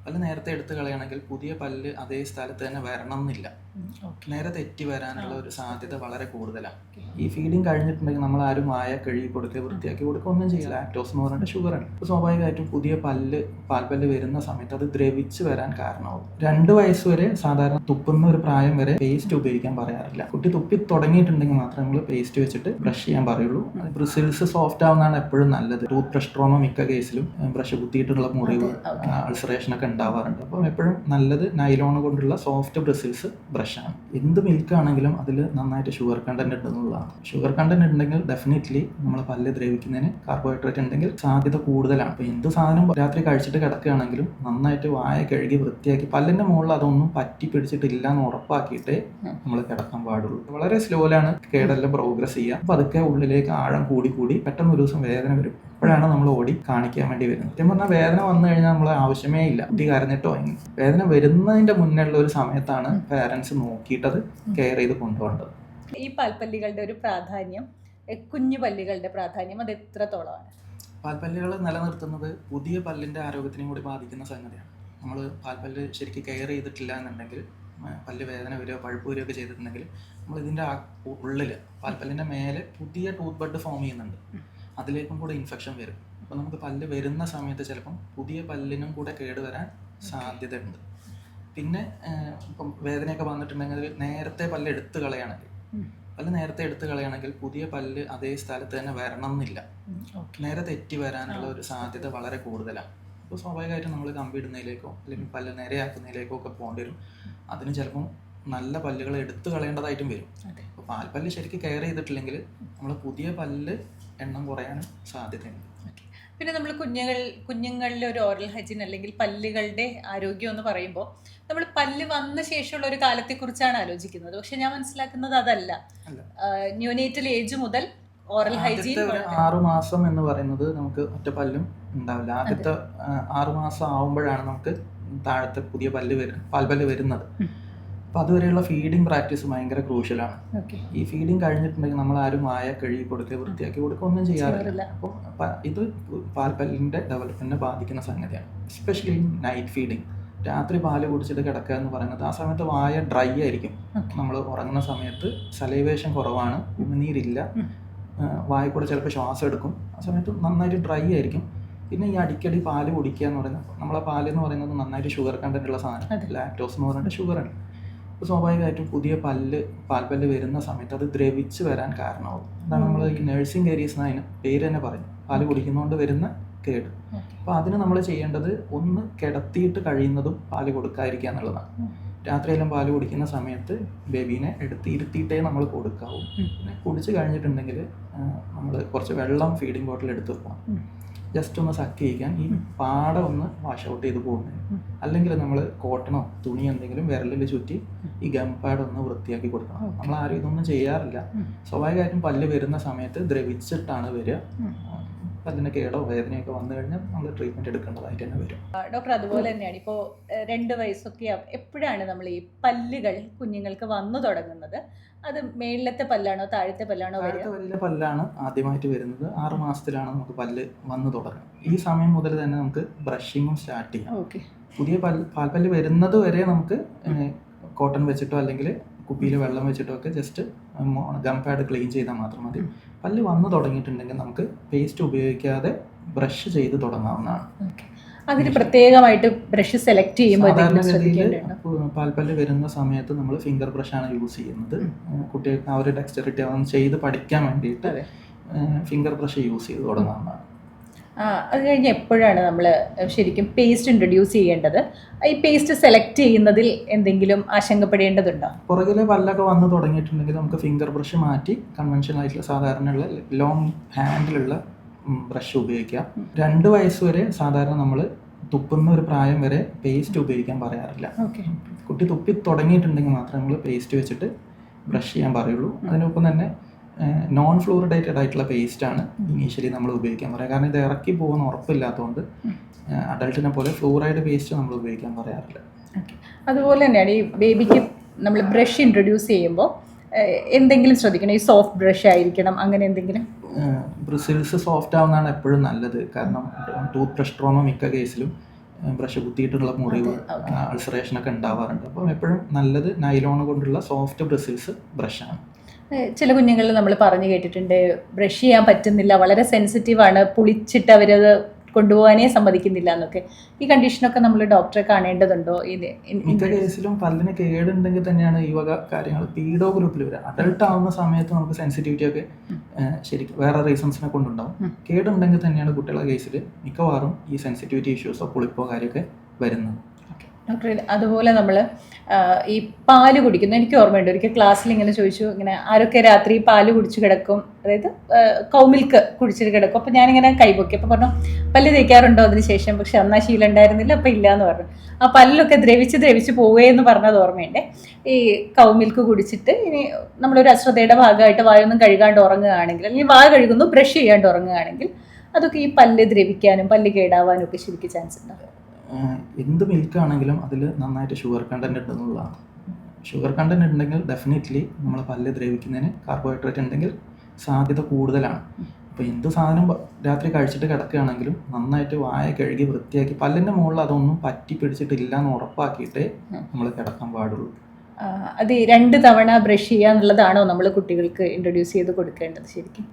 പല്ല് നേരത്തെ എടുത്ത് കളയുകയാണെങ്കിൽ പുതിയ പല്ല് അതേ സ്ഥലത്ത് തന്നെ വരണം എന്നില്ല. നേരെ തെറ്റി വരാനുള്ള ഒരു സാധ്യത വളരെ കൂടുതലാണ്. ഈ ഫീഡിങ് കഴിഞ്ഞിട്ടുണ്ടെങ്കിൽ നമ്മൾ ആരും വായ കഴുകി കൊടുക്കുക, വൃത്തിയാക്കി കൊടുക്കുക ഒന്നും ചെയ്യില്ല. ലാക്ടോസ് എന്ന് പറഞ്ഞിട്ട് ഷുഗറാണ്. അപ്പോൾ സ്വാഭാവികമായിട്ടും പുതിയ പാൽപ്പല്ല് വരുന്ന സമയത്ത് അത് ദ്രവിച്ച് വരാൻ കാരണമാവും. 2 വയസ്സ് വരെ സാധാരണ തുപ്പുന്ന ഒരു പ്രായം വരെ പേസ്റ്റ് ഉപയോഗിക്കാൻ പറയാറില്ല. കുട്ടി തുപ്പി തുടങ്ങിയിട്ടുണ്ടെങ്കിൽ മാത്രമേ നമ്മൾ പേസ്റ്റ് വെച്ചിട്ട് ബ്രഷ് ചെയ്യാൻ പറയുള്ളൂ. ബ്രിസിൽസ് സോഫ്റ്റ് ആവുന്നതാണ് എപ്പോഴും നല്ലത്. ടൂത്ത് ബ്രഷ് ട്രോമ മിക്ക കേസിലും ബ്രഷ് കുത്തിയിട്ടുള്ള മുറിവ്, അൾസറേഷൻ ഒക്കെ ഉണ്ടാവാറുണ്ട്. അപ്പം എപ്പോഴും നല്ലത് നൈലോൺ കൊണ്ടുള്ള സോഫ്റ്റ് ബ്രിസിൽസ് ബ്രഷാണ്. എന്ത് മിൽക്ക് ആണെങ്കിലും അതിൽ നന്നായിട്ട് ഷുഗർ കണ്ടന്റ് ഉണ്ടെന്നുള്ളതാണ്. ഷുഗർ കണ്ടന്റ് ഉണ്ടെങ്കിൽ ഡെഫിനറ്റ്ലി നമ്മൾ പല്ല് ദ്രവിക്കുന്നതിന് കാർബോഹൈഡ്രേറ്റ് ഉണ്ടെങ്കിൽ സാധ്യത കൂടുതലാണ്. അപ്പോൾ എന്ത് സാധനം രാത്രി കഴിച്ചിട്ട് കിടക്കുകയാണെങ്കിലും നന്നായിട്ട് വായ കഴുകി വൃത്തിയാക്കി പല്ലിന്റെ മുകളിൽ അതൊന്നും പറ്റി പിടിച്ചിട്ടില്ല എന്ന് ഉറപ്പാക്കിയിട്ടേ നമ്മൾ കിടക്കാൻ പാടുള്ളൂ. വളരെ സ്ലോയിലാണ് കേടെല്ലാം പ്രോഗ്രസ് ചെയ്യുക. അപ്പോൾ അതൊക്കെ ഉള്ളിലേക്ക് ആഴം കൂടി പെട്ടെന്ന് ഒരു ദിവസം വേദന വരും. അപ്പോഴാണ് നമ്മൾ ഓടി കാണിക്കാൻ വേണ്ടി വരുന്നത്. സത്യം പറഞ്ഞാൽ വേദന വന്നു കഴിഞ്ഞാൽ നമ്മൾ ആവശ്യമേ ഇല്ല. കുട്ടി കരഞ്ഞിട്ടോ വേദന വരുന്നതിന്റെ മുന്നേ ഉള്ള ഒരു സമയത്താണ് പാരന്റ്സ് നോക്കിയിട്ടത് കെയർ ചെയ്ത് കൊണ്ടുപോകേണ്ടത്. ഈ പാൽപ്പല്ലുകളുടെ ഒരു പ്രാധാന്യം, കുഞ്ഞു പല്ലുകളുടെ പ്രാധാന്യം അത് എത്രത്തോളമാണ്? പാൽപ്പല്ലുകൾ നിലനിർത്തുന്നത് പുതിയ പല്ലിന്റെ ആരോഗ്യത്തിനും കൂടി ബാധിക്കുന്ന സംഗതിയാണ്. നമ്മൾ പാൽപ്പല്ല് ശരിക്കും കെയർ ചെയ്തിട്ടില്ല എന്നുണ്ടെങ്കിൽ, പല്ല് വേദന വരികയോ പഴുപ്പ് വരികയൊക്കെ ചെയ്തിട്ടുണ്ടെങ്കിൽ നമ്മൾ ഇതിൻ്റെ ഉള്ളിൽ പാൽപ്പല്ലിൻ്റെ മേലെ പുതിയ ടൂത്ത് ബഡ് ഫോം ചെയ്യുന്നുണ്ട്. അതിലേക്കും കൂടെ ഇൻഫെക്ഷൻ വരും. അപ്പോൾ നമുക്ക് പല്ല് വരുന്ന സമയത്ത് ചിലപ്പം പുതിയ പല്ലിനും കൂടെ കേടുവരാൻ സാധ്യതയുണ്ട്. പിന്നെ ഇപ്പം വേദനയൊക്കെ വന്നിട്ടുണ്ടെങ്കിൽ നേരത്തെ പല്ല് എടുത്ത് കളയുകയാണെങ്കിൽ പുതിയ പല്ല് അതേ സ്ഥലത്ത് തന്നെ വരണം എന്നില്ല. നേരെ തെറ്റി വരാനുള്ള ഒരു സാധ്യത വളരെ കൂടുതലാണ്. അപ്പോൾ സ്വാഭാവികമായിട്ടും നമ്മൾ കമ്പി ഇടുന്നതിലേക്കോ അല്ലെങ്കിൽ പല്ല് നേരെയാക്കുന്നതിലേക്കോ ഒക്കെ പോകേണ്ടി വരും. അതിന് ചിലപ്പം നല്ല പല്ലുകൾ എടുത്ത് കളയേണ്ടതായിട്ടും വരും. അപ്പോൾ പാൽപ്പല്ല് ശരിക്കും കെയർ ചെയ്തിട്ടില്ലെങ്കിൽ നമ്മൾ പുതിയ പല്ല് എണ്ണം കുറയാനും സാധ്യതയുണ്ട്. പിന്നെ നമ്മൾ കുഞ്ഞുങ്ങളിലെ ഒരു ഓറൽ ഹൈജീൻ അല്ലെങ്കിൽ പല്ലുകളുടെ ആരോഗ്യം എന്ന് പറയുമ്പോൾ നമ്മൾ പല്ല് വന്ന ശേഷമുള്ള ഒരു കാലത്തെക്കുറിച്ചാണ് ആലോചിക്കുന്നത്. പക്ഷെ ഞാൻ മനസ്സിലാക്കുന്നത് അതല്ല. ന്യൂനേറ്റൽ ഏജ് മുതൽ ഓറൽ ഹൈജീൻ 6 മാസം എന്ന് പറയുന്നത് നമുക്ക് ഒറ്റ പല്ലും ഉണ്ടാവില്ല. ആദ്യത്തെ 6 മാസം ആവുമ്പോഴാണ് നമുക്ക് താഴത്തെ പുതിയ പാൽപ്പല്ല് വരുന്നത്. അപ്പോൾ അതുവരെയുള്ള ഫീഡിങ് പ്രാക്ടീസ് ഭയങ്കര ക്രൂഷ്യലാണ്. ഈ ഫീഡിങ് കഴിഞ്ഞിട്ടുണ്ടെങ്കിൽ നമ്മൾ ആരും വായ കഴുകി കൊടുക്കുക, വൃത്തിയാക്കി കൊടുക്കുക ഒന്നും ചെയ്യാറില്ല. അപ്പോൾ ഇത് പാൽപ്പല്ലിൻ്റെ ഡെവലപ്മെൻറ്റിനെ ബാധിക്കുന്ന സംഗതിയാണ്. എസ്പെഷ്യലി നൈറ്റ് ഫീഡിങ്, രാത്രി പാല് കുടിച്ചിട്ട് കിടക്കുക എന്ന് പറയുന്നത് ആ സമയത്ത് വായ ഡ്രൈ ആയിരിക്കും. നമ്മൾ ഉറങ്ങുന്ന സമയത്ത് സലൈവേഷൻ കുറവാണ്, ഉമിനീരില്ല, വായ കൂടെ ചിലപ്പോൾ ശ്വാസം എടുക്കും. ആ സമയത്ത് നന്നായിട്ട് ഡ്രൈ ആയിരിക്കും. പിന്നെ ഈ അടിക്കടി പാല് കുടിക്കുക എന്ന് പറയുന്നത്, നമ്മളെ പാല് എന്ന് പറയുന്നത് നന്നായിട്ട് ഷുഗർ കണ്ടന്റ് ഉള്ള സാധനം, ലാക്ടോസ് എന്ന് പറഞ്ഞിട്ട് ഷുഗറാണ്. അപ്പോൾ സ്വാഭാവികമായിട്ടും പുതിയ പാൽപ്പല്ല് വരുന്ന സമയത്ത് അത് ദ്രവിച്ച് വരാൻ കാരണമാവും. അതാണ് നമ്മൾ ഈ നഴ്സിംഗ് ഏരിയസ് അതിന് പേര് തന്നെ പറയും, പാല് കുടിക്കുന്നതുകൊണ്ട് വരുന്ന കേട്. അപ്പോൾ അതിന് നമ്മൾ ചെയ്യേണ്ടത് ഒന്ന് കിടത്തിയിട്ട് കഴിയുന്നതും പാല് കൊടുക്കാതിരിക്കുക എന്നുള്ളതാണ്. രാത്രിയെല്ലാം പാല് കുടിക്കുന്ന സമയത്ത് ബേബീനെ ഇരുത്തിയിട്ടേ നമ്മൾ കൊടുക്കാവൂ. പിന്നെ കുടിച്ച് കഴിഞ്ഞിട്ടുണ്ടെങ്കിൽ നമ്മൾ കുറച്ച് വെള്ളം ഫീഡിങ് ബോട്ടിൽ എടുത്ത് വെക്കണം. ജസ്റ്റ് ഒന്ന് സക്ക് ചെയ്യിക്കാൻ, ഈ പാട ഒന്ന് വാഷ് ഔട്ട് ചെയ്ത് പോകുന്നത്. അല്ലെങ്കിൽ നമ്മൾ കോട്ടണോ തുണി എന്തെങ്കിലും വിരലിൽ ചുറ്റി ഈ ഗം പാഡ് ഒന്ന് വൃത്തിയാക്കി കൊടുക്കണം. നമ്മൾ ആരും ഇതൊന്നും ചെയ്യാറില്ല. സ്വാഭാവികമായിട്ടും പല്ല് വരുന്ന സമയത്ത് ദ്രവിച്ചിട്ടാണ് വരിക. പല്ലിന് കേടോ വേദനയൊക്കെ വന്നു കഴിഞ്ഞാൽ നമ്മൾ ട്രീറ്റ്മെൻറ്റ് എടുക്കേണ്ടതായിട്ട് തന്നെ വരും. ഡോക്ടർ, അതുപോലെ തന്നെയാണ് ഇപ്പോൾ 2 വയസ്സൊക്കെ എപ്പോഴാണ് നമ്മൾ ഈ പല്ലുകൾ കുഞ്ഞുങ്ങൾക്ക് വന്നു തുടങ്ങുന്നത്? അത് മേളിലത്തെ പല്ലാണോ താഴത്തെ പല്ലാണോ? വലിയ പല്ലാണ് ആദ്യമായിട്ട് വരുന്നത്. 6 മാസത്തിലാണ് നമുക്ക് പല്ല് വന്നു തുടങ്ങുന്നത്. ഈ സമയം മുതൽ തന്നെ നമുക്ക് ബ്രഷിങ്ങും സ്റ്റാർട്ട് ചെയ്യാം. പുതിയ പാൽപ്പല്ല് വരുന്നത് വരെ നമുക്ക് കോട്ടൺ വെച്ചിട്ടോ അല്ലെങ്കിൽ കുപ്പിയിൽ വെള്ളം വെച്ചിട്ടോ ഒക്കെ ജസ്റ്റ് ഗം പാഡ് ക്ലീൻ ചെയ്താൽ മാത്രം മതി. പല്ല് വന്നു തുടങ്ങിയിട്ടുണ്ടെങ്കിൽ നമുക്ക് പേസ്റ്റ് ഉപയോഗിക്കാതെ ബ്രഷ് ചെയ്ത് തുടങ്ങാവുന്നതാണ്. അതിന് പ്രത്യേകമായിട്ട് ബ്രഷ് സെലക്ട് ചെയ്യുമ്പോൾ പാൽപ്പല്ല് വരുന്ന സമയത്ത് നമ്മൾ ഫിംഗർ ബ്രഷാണ് യൂസ് ചെയ്യുന്നത്. കുട്ടികൾക്ക് ആ ഒരു ടെക്സ്ചറിറ്റി ചെയ്ത് പഠിക്കാൻ വേണ്ടിയിട്ട് ഫിംഗർ ബ്രഷ് യൂസ് ചെയ്ത് തുടങ്ങാവുന്നതാണ്. അത് കഴിഞ്ഞ് എപ്പോഴാണ് നമ്മൾ ശരിക്കും പേസ്റ്റ് ഇൻട്രൊഡ്യൂസ് ചെയ്യേണ്ടത്? ഈ പേസ്റ്റ് സെലക്ട് ചെയ്യുന്നതിൽ എന്തെങ്കിലും ആശങ്കപ്പെടേണ്ടതുണ്ടോ? പുറകിലെ പല്ലൊക്കെ വന്ന് തുടങ്ങിയിട്ടുണ്ടെങ്കിൽ നമുക്ക് ഫിംഗർ ബ്രഷ് മാറ്റി കൺവെൻഷനൽ ആയിട്ടുള്ള സാധാരണയുള്ള ലോങ് ഹാൻഡിലുള്ള ബ്രഷ് ഉപയോഗിക്കാം. 2 വയസ്സ് വരെ സാധാരണ നമ്മൾ തുപ്പുന്ന ഒരു പ്രായം വരെ പേസ്റ്റ് ഉപയോഗിക്കാൻ പറയാറില്ല. കുട്ടി തുപ്പി തുടങ്ങിയിട്ടുണ്ടെങ്കിൽ മാത്രമേ നമ്മൾ പേസ്റ്റ് വെച്ചിട്ട് ബ്രഷ് ചെയ്യാൻ പറയുള്ളൂ. അതിനൊപ്പം തന്നെ നോൺ ഫ്ലൂറിഡേറ്റഡ് ആയിട്ടുള്ള പേസ്റ്റാണ് ഇനീഷ്യലി നമ്മൾ ഉപയോഗിക്കാൻ പറയുക. കാരണം ഇത് ഇറക്കി പോകുന്ന ഉറപ്പില്ലാത്തതുകൊണ്ട് അഡൾട്ടിനെ പോലെ ഫ്ലൂറൈഡ് പേസ്റ്റ് നമ്മൾ ഉപയോഗിക്കാൻ പറയാറില്ല. അതുപോലെ തന്നെയാണ് ഈ ബേബിക്ക് നമ്മൾ ബ്രഷ് ഇൻട്രൊഡ്യൂസ് ചെയ്യുമ്പോൾ എന്തെങ്കിലും ശ്രദ്ധിക്കണം? ഈ സോഫ്റ്റ് ബ്രഷ് ആയിരിക്കണം, അങ്ങനെ എന്തെങ്കിലും? ബ്രിസിൽസ് സോഫ്റ്റ് ആവുന്നതാണ് എപ്പോഴും നല്ലത്. കാരണം ടൂത്ത് ബ്രഷ് ട്രോമ മിക്ക കേസിലും ബ്രഷ് കുത്തിയിട്ടുള്ള മുറിവ്, അൾസറേഷനൊക്കെ ഉണ്ടാവാറുണ്ട്. അപ്പം എപ്പോഴും നല്ലത് നൈലോൺ കൊണ്ടുള്ള സോഫ്റ്റ് ബ്രിസിൽസ് ബ്രഷാണ്. ചില കുഞ്ഞുങ്ങളിൽ നമ്മൾ പറഞ്ഞു കേട്ടിട്ടുണ്ട് ബ്രഷ് ചെയ്യാൻ പറ്റുന്നില്ല, വളരെ സെൻസിറ്റീവാണ്, പുളിച്ചിട്ട് അവരത് കൊണ്ടുപോകാനേ സമ്മതിക്കുന്നില്ല എന്നൊക്കെ. ഈ കണ്ടീഷനൊക്കെ നമ്മൾ ഡോക്ടറെ കാണേണ്ടതുണ്ടോ? മിക്ക കേസിലും പല്ലിന് കേടുണ്ടെങ്കിൽ തന്നെയാണ് ഈ വക കാര്യങ്ങൾ പീഡോ ഗ്രൂപ്പിൽ വരിക. അഡൾട്ട് ആവുന്ന സമയത്ത് നമുക്ക് സെൻസിറ്റിവിറ്റി ഒക്കെ ശരിക്കും വേറെ റീസൺസിനെ കൊണ്ടുണ്ടാവും. കേടുണ്ടെങ്കിൽ തന്നെയാണ് കുട്ടികളുടെ കേസിൽ മിക്കവാറും ഈ സെൻസിറ്റിവിറ്റി ഇഷ്യൂസോ പുളിപ്പോ കാര്യമൊക്കെ വരുന്നത്. ഡോക്ടർ, അതുപോലെ നമ്മൾ ഈ പാല് കുടിക്കുന്നു, എനിക്ക് ഓർമ്മയുണ്ട് ഒരിക്കൽ ക്ലാസ്സിൽ ഇങ്ങനെ ചോദിച്ചു, ഇങ്ങനെ ആരൊക്കെ രാത്രി പാല് കുടിച്ച് കിടക്കും, അതായത് കൗമിൽക്ക് കുടിച്ചിട്ട് കിടക്കും. അപ്പോൾ ഞാനിങ്ങനെ കൈപൊക്കി, അപ്പോൾ പറഞ്ഞു പല്ല് തേക്കാറുണ്ടോ അതിന് ശേഷം, പക്ഷെ അന്നാ ശീലം ഉണ്ടായിരുന്നില്ല, അപ്പം ഇല്ല എന്ന് പറഞ്ഞു. ആ പല്ലൊക്കെ ദ്രവിച്ച് പോവുകയെന്ന് പറഞ്ഞത് ഓർമ്മയുണ്ട്. ഈ കൗമിൽക്ക് കുടിച്ചിട്ട് ഇനി നമ്മളൊരു അശ്രദ്ധയുടെ ഭാഗമായിട്ട് വായൊന്നും കഴുകാണ്ട് ഉറങ്ങുകയാണെങ്കിൽ, അല്ലെങ്കിൽ വായ കഴുകുന്നു ബ്രഷ് ചെയ്യാണ്ട് ഉറങ്ങുകയാണെങ്കിൽ, അതൊക്കെ ഈ പല്ല് ദ്രവിക്കാനും പല്ല് കേടാവാനും ഒക്കെ ശരിക്കും ചാൻസ് ഉണ്ടാവും. എന്ത് മിൽക്കാണെങ്കിലും അതിൽ നന്നായിട്ട് ഷുഗർ കണ്ടൻറ്റ് ഉണ്ടെന്നുള്ളതാണ്. ഷുഗർ കണ്ടൻറ്റ് ഉണ്ടെങ്കിൽ ഡെഫിനറ്റ്ലി നമ്മൾ പല്ല് ദ്രവിക്കുന്നതിന് കാർബോഹൈഡ്രേറ്റ് ഉണ്ടെങ്കിൽ സാധ്യത കൂടുതലാണ്. അപ്പോൾ എന്ത് സാധനം രാത്രി കഴിച്ചിട്ട് കിടക്കുകയാണെങ്കിലും നന്നായിട്ട് വായ കഴുകി വൃത്തിയാക്കി പല്ലിൻ്റെ മുകളിൽ അതൊന്നും പറ്റി പിടിച്ചിട്ടില്ല എന്ന് ഉറപ്പാക്കിയിട്ടേ നമ്മൾ കിടക്കാൻ പാടുള്ളൂ. അത് 2 തവണ ബ്രഷ് ചെയ്യുക എന്നുള്ളതാണോ നമ്മൾ കുട്ടികൾക്ക് ഇൻട്രൊഡ്യൂസ് ചെയ്ത് കൊടുക്കേണ്ടത് ശരിക്കും?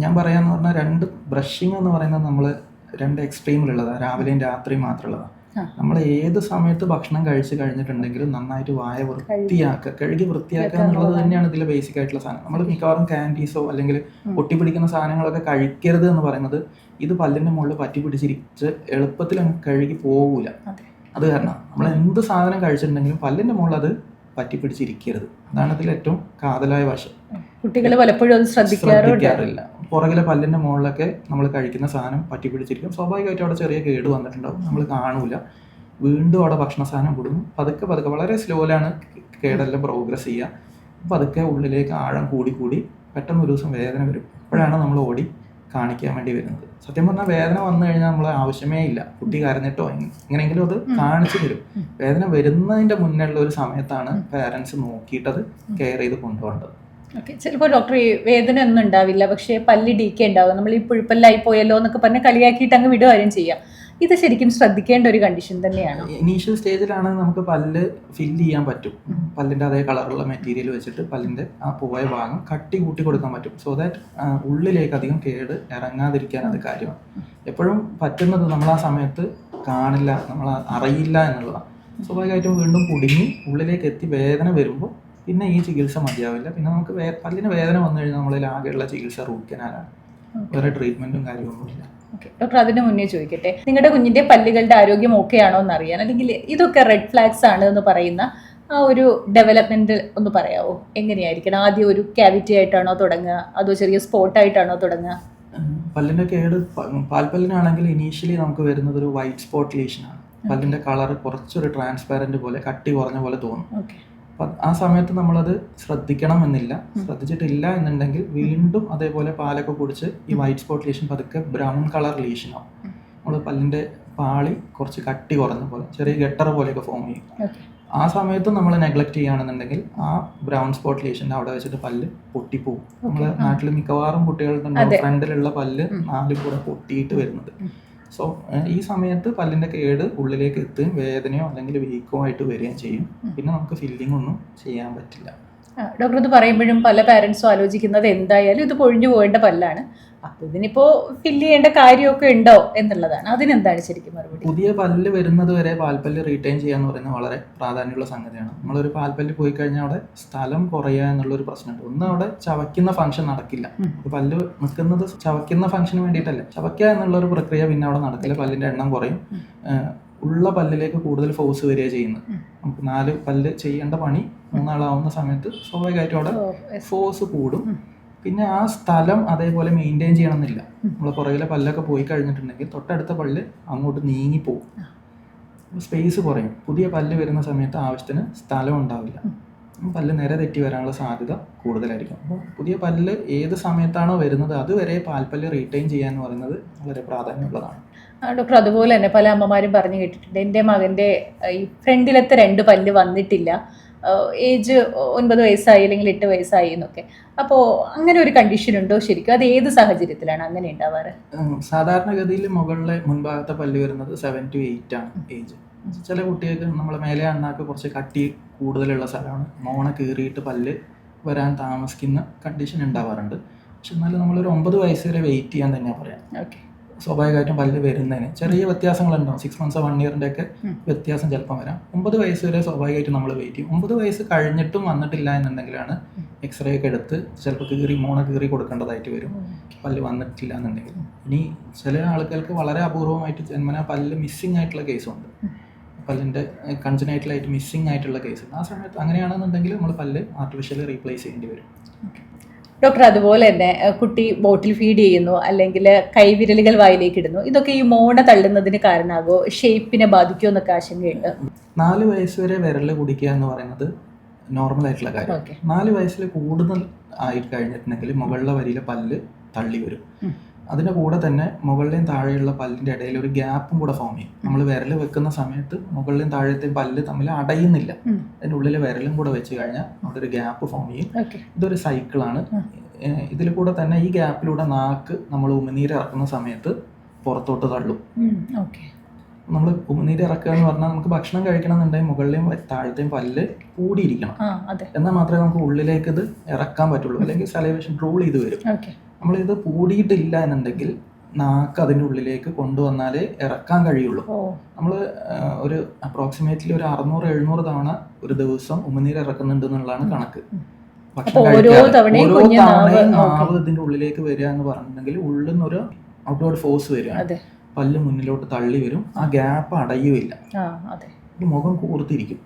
ഞാൻ പറയാമെന്ന് പറഞ്ഞാൽ 2 ബ്രഷിങ് എന്ന് പറയുന്നത് നമ്മൾ 2 എക്സ്ട്രീമിലുള്ളതാണ്, രാവിലെയും രാത്രിയും മാത്രമുള്ളതാണ്. നമ്മൾ ഏത് സമയത്ത് ഭക്ഷണം കഴിച്ച് കഴിഞ്ഞിട്ടുണ്ടെങ്കിലും നന്നായിട്ട് വായ കഴുകി വൃത്തിയാക്കുക എന്നുള്ളത് തന്നെയാണ് ഇതിലെ ബേസിക് ആയിട്ടുള്ള സാധനം. നമ്മൾ മിക്കവാറും ക്യാൻഡീസോ അല്ലെങ്കിൽ ഒട്ടിപ്പിടിക്കുന്ന സാധനങ്ങളൊക്കെ കഴിക്കരുത് എന്ന് പറയുന്നത് ഇത് പല്ലിൻ്റെ മുകളിൽ പറ്റി പിടിച്ചിരിച്ച് എളുപ്പത്തിൽ കഴുകി പോകൂല. അത് കാരണം നമ്മൾ എന്ത് സാധനം കഴിച്ചിട്ടുണ്ടെങ്കിലും പല്ലിൻ്റെ മുകളിൽ അത് പറ്റി പിടിച്ചിരിക്കരുത്. അതാണ് ഇതിൽ ഏറ്റവും കാതലായ വശം. കുട്ടികൾ പലപ്പോഴും അത് ശ്രദ്ധിക്കാറില്ല. പുറകിലെ പല്ലിൻ്റെ മുകളിലൊക്കെ നമ്മൾ കഴിക്കുന്ന സാധനം പറ്റി പിടിച്ചിരിക്കും. സ്വാഭാവികമായിട്ടും അവിടെ ചെറിയ കേട് വന്നിട്ടുണ്ടാവും, നമ്മൾ കാണൂല. വീണ്ടും അവിടെ ഭക്ഷണ സാധനം കൊടുക്കും. പതുക്കെ വളരെ സ്ലോയിലാണ് കേടെല്ലാം പ്രോഗ്രസ് ചെയ്യുക. പതുക്കെ ഉള്ളിലേക്ക് ആഴം കൂടി പെട്ടെന്ന് ഒരു ദിവസം വേദന വരും. അപ്പോഴാണ് നമ്മൾ ഓടി കാണിക്കാൻ വേണ്ടി വരുന്നത്. സത്യം പറഞ്ഞാൽ വേദന വന്നു കഴിഞ്ഞാൽ നമ്മൾ ആവശ്യമേ ഇല്ല, കുട്ടി കരഞ്ഞിട്ടോ എങ്ങനെയെങ്കിലും അത് കാണിച്ചു തരും. വേദന വരുന്നതിൻ്റെ മുന്നേ ഉള്ള ഒരു സമയത്താണ് പാരൻസ് നോക്കിയിട്ടത് കെയർ ചെയ്ത് കൊണ്ടുപോകേണ്ടത്. ഓക്കെ, ചിലപ്പോൾ ഡോക്ടർ ഈ വേദന ഒന്നും ഉണ്ടാവില്ല, പക്ഷേ പല്ല് ഡീക്കെ ഉണ്ടാവും, നമ്മൾ ഈ പുഴുപ്പല്ലായി പോയല്ലോ എന്നൊക്കെ പറഞ്ഞ് കളിയാക്കിയിട്ട് അങ്ങ് വിടുകയും ചെയ്യാം. ഇത് ശരിക്കും ശ്രദ്ധിക്കേണ്ട ഒരു കണ്ടീഷൻ തന്നെയാണ്. ഇനീഷ്യൽ സ്റ്റേജിലാണ് നമുക്ക് പല്ല് ഫില്ല് ചെയ്യാൻ പറ്റും. പല്ലിൻ്റെ അതേ കളറുള്ള മെറ്റീരിയൽ വെച്ചിട്ട് പല്ലിൻ്റെ ആ പോയ ഭാഗം കട്ടി കൂട്ടി കൊടുക്കാൻ പറ്റും. സോ ദാറ്റ് ഉള്ളിലേക്ക് അധികം കേട് ഇറങ്ങാതിരിക്കാൻ അത് കാര്യമാണ്. എപ്പോഴും പറ്റുന്നത് നമ്മൾ ആ സമയത്ത് കാണില്ല, നമ്മൾ അറിയില്ല എന്നുള്ളതാണ്. സ്വാഭാവികമായിട്ടും വീണ്ടും കുടുങ്ങി ഉള്ളിലേക്ക് എത്തി വേദന വരുമ്പോൾ പിന്നെ ഈ ചികിത്സ മതിയാവില്ല. പിന്നെ നമുക്ക് പല്ലിന് വേദന വന്നു കഴിഞ്ഞാൽ നമ്മളിൽ ആകെയുള്ള ചികിത്സ റൂട്ട് കനാലാണ്, വേറെ ട്രീറ്റ്മെൻറ്റും കാര്യമൊന്നുമില്ല. ഓക്കെ ഡോക്ടർ, അതിന് മുന്നേ ചോദിക്കട്ടെ, നിങ്ങളുടെ കുഞ്ഞിൻ്റെ പല്ലുകളുടെ ആരോഗ്യം ഓക്കെ ആണോ എന്ന് അറിയാൻ, അല്ലെങ്കിൽ ഇതൊക്കെ റെഡ് ഫ്ലാഗ്സ് ആണ് എന്ന് പറയുന്ന ആ ഒരു ഡെവലപ്മെൻറ്റ് ഒന്ന് പറയാമോ? എങ്ങനെയായിരിക്കണം? ആദ്യം ഒരു ക്യാവിറ്റി ആയിട്ടാണോ തുടങ്ങുക, അതോ ചെറിയ സ്പോട്ടായിട്ടാണോ തുടങ്ങുക? പല്ലിൻ്റെ കേട് പാൽപ്പല്ലിനാണെങ്കിൽ ഇനീഷ്യലി നമുക്ക് വരുന്നത് ഒരു വൈറ്റ് സ്പോട്ട് ലീഷനാണ്. പല്ലിൻ്റെ കളർ കുറച്ചൊരു ട്രാൻസ്പാരൻറ്റ് പോലെ കട്ടി കുറഞ്ഞ പോലെ തോന്നും. ആ സമയത്ത് നമ്മളത് ശ്രദ്ധിക്കണമെന്നില്ല. ശ്രദ്ധിച്ചിട്ടില്ല എന്നുണ്ടെങ്കിൽ വീണ്ടും അതേപോലെ പാലൊക്കെ കുടിച്ച് ഈ വൈറ്റ് സ്പോട്ട് ലീഷൻ പതുക്കെ ബ്രൗൺ കളർ ലീഷനാവും. നമ്മൾ പല്ലിൻ്റെ പാളി കുറച്ച് കട്ടി കുറഞ്ഞ പോലെ ചെറിയ ഗട്ടർ പോലെയൊക്കെ ഫോം ചെയ്യും. ആ സമയത്ത് നമ്മൾ നെഗ്ലക്ട് ചെയ്യുകയാണെന്നുണ്ടെങ്കിൽ ആ ബ്രൗൺ സ്പോട്ട് ലീഷൻ്റെ അവിടെ വെച്ചിട്ട് പല്ല് പൊട്ടിപ്പോവും. നമ്മുടെ നാട്ടിൽ മിക്കവാറും കുട്ടികളുടെ ഫ്രണ്ടിലുള്ള പല്ല് 4 കൂടെ പൊട്ടിയിട്ട് വരുന്നത്. സോ ഈ സമയത്ത് പല്ലിൻ്റെ കേട് ഉള്ളിലേക്ക് എത്തുകയും വേദനയോ അല്ലെങ്കിൽ വീക്കോ ആയിട്ട് വരികയും ചെയ്യും. പിന്നെ നമുക്ക് ഫില്ലിംഗ് ഒന്നും ചെയ്യാൻ പറ്റില്ല. ഡോക്ടർ, ഇത് പറയുമ്പോഴും പല പാരൻസും ആലോചിക്കുന്നത് എന്തായാലും ഇത് പൊഴിഞ്ഞു പോകേണ്ട പല്ലാണ്, അപ്പോൾ ഇതിനിപ്പോൾ ഫില്ല് ചെയ്യേണ്ട കാര്യമൊക്കെ ഉണ്ടോ എന്നുള്ളതാണ്. അതിനെന്താണ് ശരിക്കും മറുപടി? പുതിയ പല്ല് വരുന്നത് വരെ പാൽപ്പല്ല് റീറ്റെയിൻ ചെയ്യാന്ന് പറയുന്നത് വളരെ പ്രാധാന്യമുള്ള സംഗതിയാണ്. നമ്മളൊരു പാൽപ്പല്ല് പോയി കഴിഞ്ഞാൽ അവിടെ സ്ഥലം കുറയുക എന്നുള്ളൊരു പ്രശ്നമുണ്ട്. ഒന്ന് അവിടെ ചവയ്ക്കുന്ന ഫംഗ്ഷൻ നടക്കില്ല. പല്ല് നിൽക്കുന്നത് ചവയ്ക്കുന്ന ഫംഗ്ഷന് വേണ്ടിയിട്ടല്ല, ചവയ്ക്കുക എന്നുള്ളൊരു പ്രക്രിയ പിന്നെ അവിടെ നടക്കില്ല. പല്ലിൻ്റെ എണ്ണം കുറയും, ഉള്ള പല്ലിലേക്ക് കൂടുതൽ ഫോഴ്സ് വരിക ചെയ്യുന്നത്. നമുക്ക് 4 പല്ല് ചെയ്യേണ്ട പണി 3 ആളാവുന്ന സമയത്ത് സ്വാഭാവികമായിട്ടും അവിടെ ഫോഴ്സ് കൂടും. പിന്നെ ആ സ്ഥലം അതേപോലെ മെയിൻറ്റെയിൻ ചെയ്യണമെന്നില്ല. നമ്മൾ പുറകിലെ പല്ലൊക്കെ പോയി കഴിഞ്ഞിട്ടുണ്ടെങ്കിൽ തൊട്ടടുത്ത പല്ല് അങ്ങോട്ട് നീങ്ങിപ്പോവും, സ്പേസ് കുറയും. പുതിയ പല്ല് വരുന്ന സമയത്ത് ആവശ്യത്തിന് സ്ഥലം ഉണ്ടാവില്ല, പല്ല് നേരെ തെറ്റി വരാനുള്ള സാധ്യത കൂടുതലായിരിക്കും. അപ്പോൾ പുതിയ പല്ല് ഏത് സമയത്താണോ വരുന്നത് അതുവരെ പാൽപ്പല്ല് റീറ്റെയിൻ ചെയ്യാൻ എന്ന് പറയുന്നത് വളരെ പ്രാധാന്യമുള്ളതാണ്. ഡോക്ടർ, അതുപോലെ തന്നെ പല അമ്മമാരും പറഞ്ഞു കേട്ടിട്ടുണ്ട്, എൻ്റെ മകൻ്റെ ഈ ഫ്രണ്ടിലത്തെ 2 പല്ല് വന്നിട്ടില്ല, ഏജ് 9 വയസ്സായി അല്ലെങ്കിൽ 8 വയസ്സായി എന്നൊക്കെ. അപ്പോൾ അങ്ങനെ ഒരു കണ്ടീഷൻ ഉണ്ടോ ശരിക്കും? അത് ഏത് സാഹചര്യത്തിലാണ് അങ്ങനെ ഉണ്ടാവാറ്? സാധാരണഗതിയിൽ മുകളിലെ മുൻഭാഗത്തെ പല്ല് വരുന്നത് 7 to 8 ആണ് ഏജ്. ചില കുട്ടികൾക്ക് നമ്മളെ മേലെ അണ്ണാക്ക് കുറച്ച് കട്ടി കൂടുതലുള്ള സ്ഥലമാണ്, മോണ കീറിയിട്ട് പല്ല് വരാൻ താമസിക്കുന്ന കണ്ടീഷൻ ഉണ്ടാവാറുണ്ട്. പക്ഷെ എന്നാലും നമ്മളൊരു 9 വയസ്സ് വരെ വെയിറ്റ് ചെയ്യാൻ തന്നെയാണ് പറയാം. ഓക്കെ. സ്വാഭാവികമായിട്ടും പല്ല് വരുന്നതിന് ചെറിയ വ്യത്യാസങ്ങളുണ്ടാവും. 6 months 1 yearൻ്റെ ഒക്കെ വ്യത്യാസം ചിലപ്പം വരാം. 9 വയസ്സ് വരെ സ്വാഭാവികമായിട്ടും നമ്മൾ വെയിറ്റ് ചെയ്യും. 9 വയസ്സ് കഴിഞ്ഞിട്ടും വന്നിട്ടില്ല എന്നുണ്ടെങ്കിലാണ് എക്സ്റേ ഒക്കെ എടുത്ത് ചിലപ്പോൾ മോണ കീറി കൊടുക്കേണ്ടതായിട്ട് വരും, പല്ല് വന്നിട്ടില്ല എന്നുണ്ടെങ്കിൽ. ഇനി ചില ആൾക്കാർക്ക് വളരെ അപൂർവമായിട്ട് ജന്മന പല്ല് മിസ്സിങ് ആയിട്ടുള്ള കേസുണ്ട്, പല്ലിൻ്റെ കൺജനൈറ്റലായിട്ട് മിസ്സിങ് ആയിട്ടുള്ള കേസ്. ആ സമയത്ത് അങ്ങനെയാണെന്നുണ്ടെങ്കിൽ നമ്മൾ പല്ല് ആർട്ടിഫിഷ്യലി റീപ്ലേസ് ചെയ്യേണ്ടി വരും. ഡോക്ടർ, അതുപോലെ തന്നെ കുട്ടി ബോട്ടിൽ ഫീഡ് ചെയ്യുന്നു അല്ലെങ്കിൽ കൈവിരലുകൾ വായിലേക്ക് ഇടുന്നു, ഇതൊക്കെ ഈ മോണ തള്ളുന്നതിന് കാരണമാകോ, ഷേപ്പിനെ ബാധിക്കുമോ എന്നൊക്കെ ആശങ്കയുണ്ട്. 4 വയസ്സ് വരെ വിരൽ കുടിക്കുക എന്ന് പറയുന്നത് നോർമൽ ആയിട്ടുള്ള കാര്യം. 4 വയസ്സിൽ കൂടുതൽ ആയി കഴിഞ്ഞിട്ടുണ്ടെങ്കിൽ മുകളിലെ വരിയിലെ പല്ല് തള്ളി വരും. അതിൻ്റെ കൂടെ തന്നെ മുകളിലെയും താഴെയുള്ള പല്ലിൻ്റെ ഇടയിൽ ഒരു ഗ്യാപ്പും കൂടെ ഫോം ചെയ്യും. നമ്മൾ വിരൽ വെക്കുന്ന സമയത്ത് മുകളിലെയും താഴത്തെയും പല്ല് തമ്മിൽ അടയുന്നില്ല, അതിൻ്റെ ഉള്ളിൽ വിരലും കൂടെ വെച്ച് കഴിഞ്ഞാൽ അവിടെ ഒരു ഗ്യാപ്പ് ഫോം ചെയ്യും. ഇതൊരു സൈക്കിളാണ്. ഇതിൽ കൂടെ തന്നെ ഈ ഗ്യാപ്പിലൂടെ നാക്ക് നമ്മൾ ഉമിനീര് ഇറക്കുന്ന സമയത്ത് പുറത്തോട്ട് തള്ളും. നമ്മൾ ഉമിനീര് ഇറക്കുക എന്ന് പറഞ്ഞാൽ നമുക്ക് ഭക്ഷണം കഴിക്കണം എന്നുണ്ടെങ്കിൽ മുകളിലെയും താഴത്തെയും പല്ല് കൂടിയിരിക്കണം, എന്നാൽ മാത്രമേ നമുക്ക് ഉള്ളിലേക്ക് ഇത് ഇറക്കാൻ പറ്റുള്ളൂ, അല്ലെങ്കിൽ സലൈവേഷൻ റൂൾ ചെയ്ത് വരും. നമ്മളിത് കൂടിയിട്ടില്ല എന്നുണ്ടെങ്കിൽ നാക്ക് അതിൻ്റെ ഉള്ളിലേക്ക് കൊണ്ടുവന്നാലേ ഇറക്കാൻ കഴിയുള്ളൂ. നമ്മൾ ഒരു അപ്രോക്സിമേറ്റ്ലി ഒരു 600-700 തവണ ഒരു ദിവസം ഉമിനീര് ഇറക്കുന്നുണ്ട് എന്നുള്ളതാണ് കണക്ക്. ഭക്ഷണം കഴിക്കാതെ നാവ് ഇതിൻ്റെ ഉള്ളിലേക്ക് വരിക എന്ന് പറഞ്ഞിട്ടുണ്ടെങ്കിൽ ഉള്ളിൽ നിന്നൊരു ഔട്ട്വേർഡ് ഫോഴ്സ് വരിക, പല്ല് മുന്നിലോട്ട് തള്ളി വരും, ആ ഗ്യാപ്പ് അടയുകയില്ല, മുഖം കൂർത്തിരിക്കും.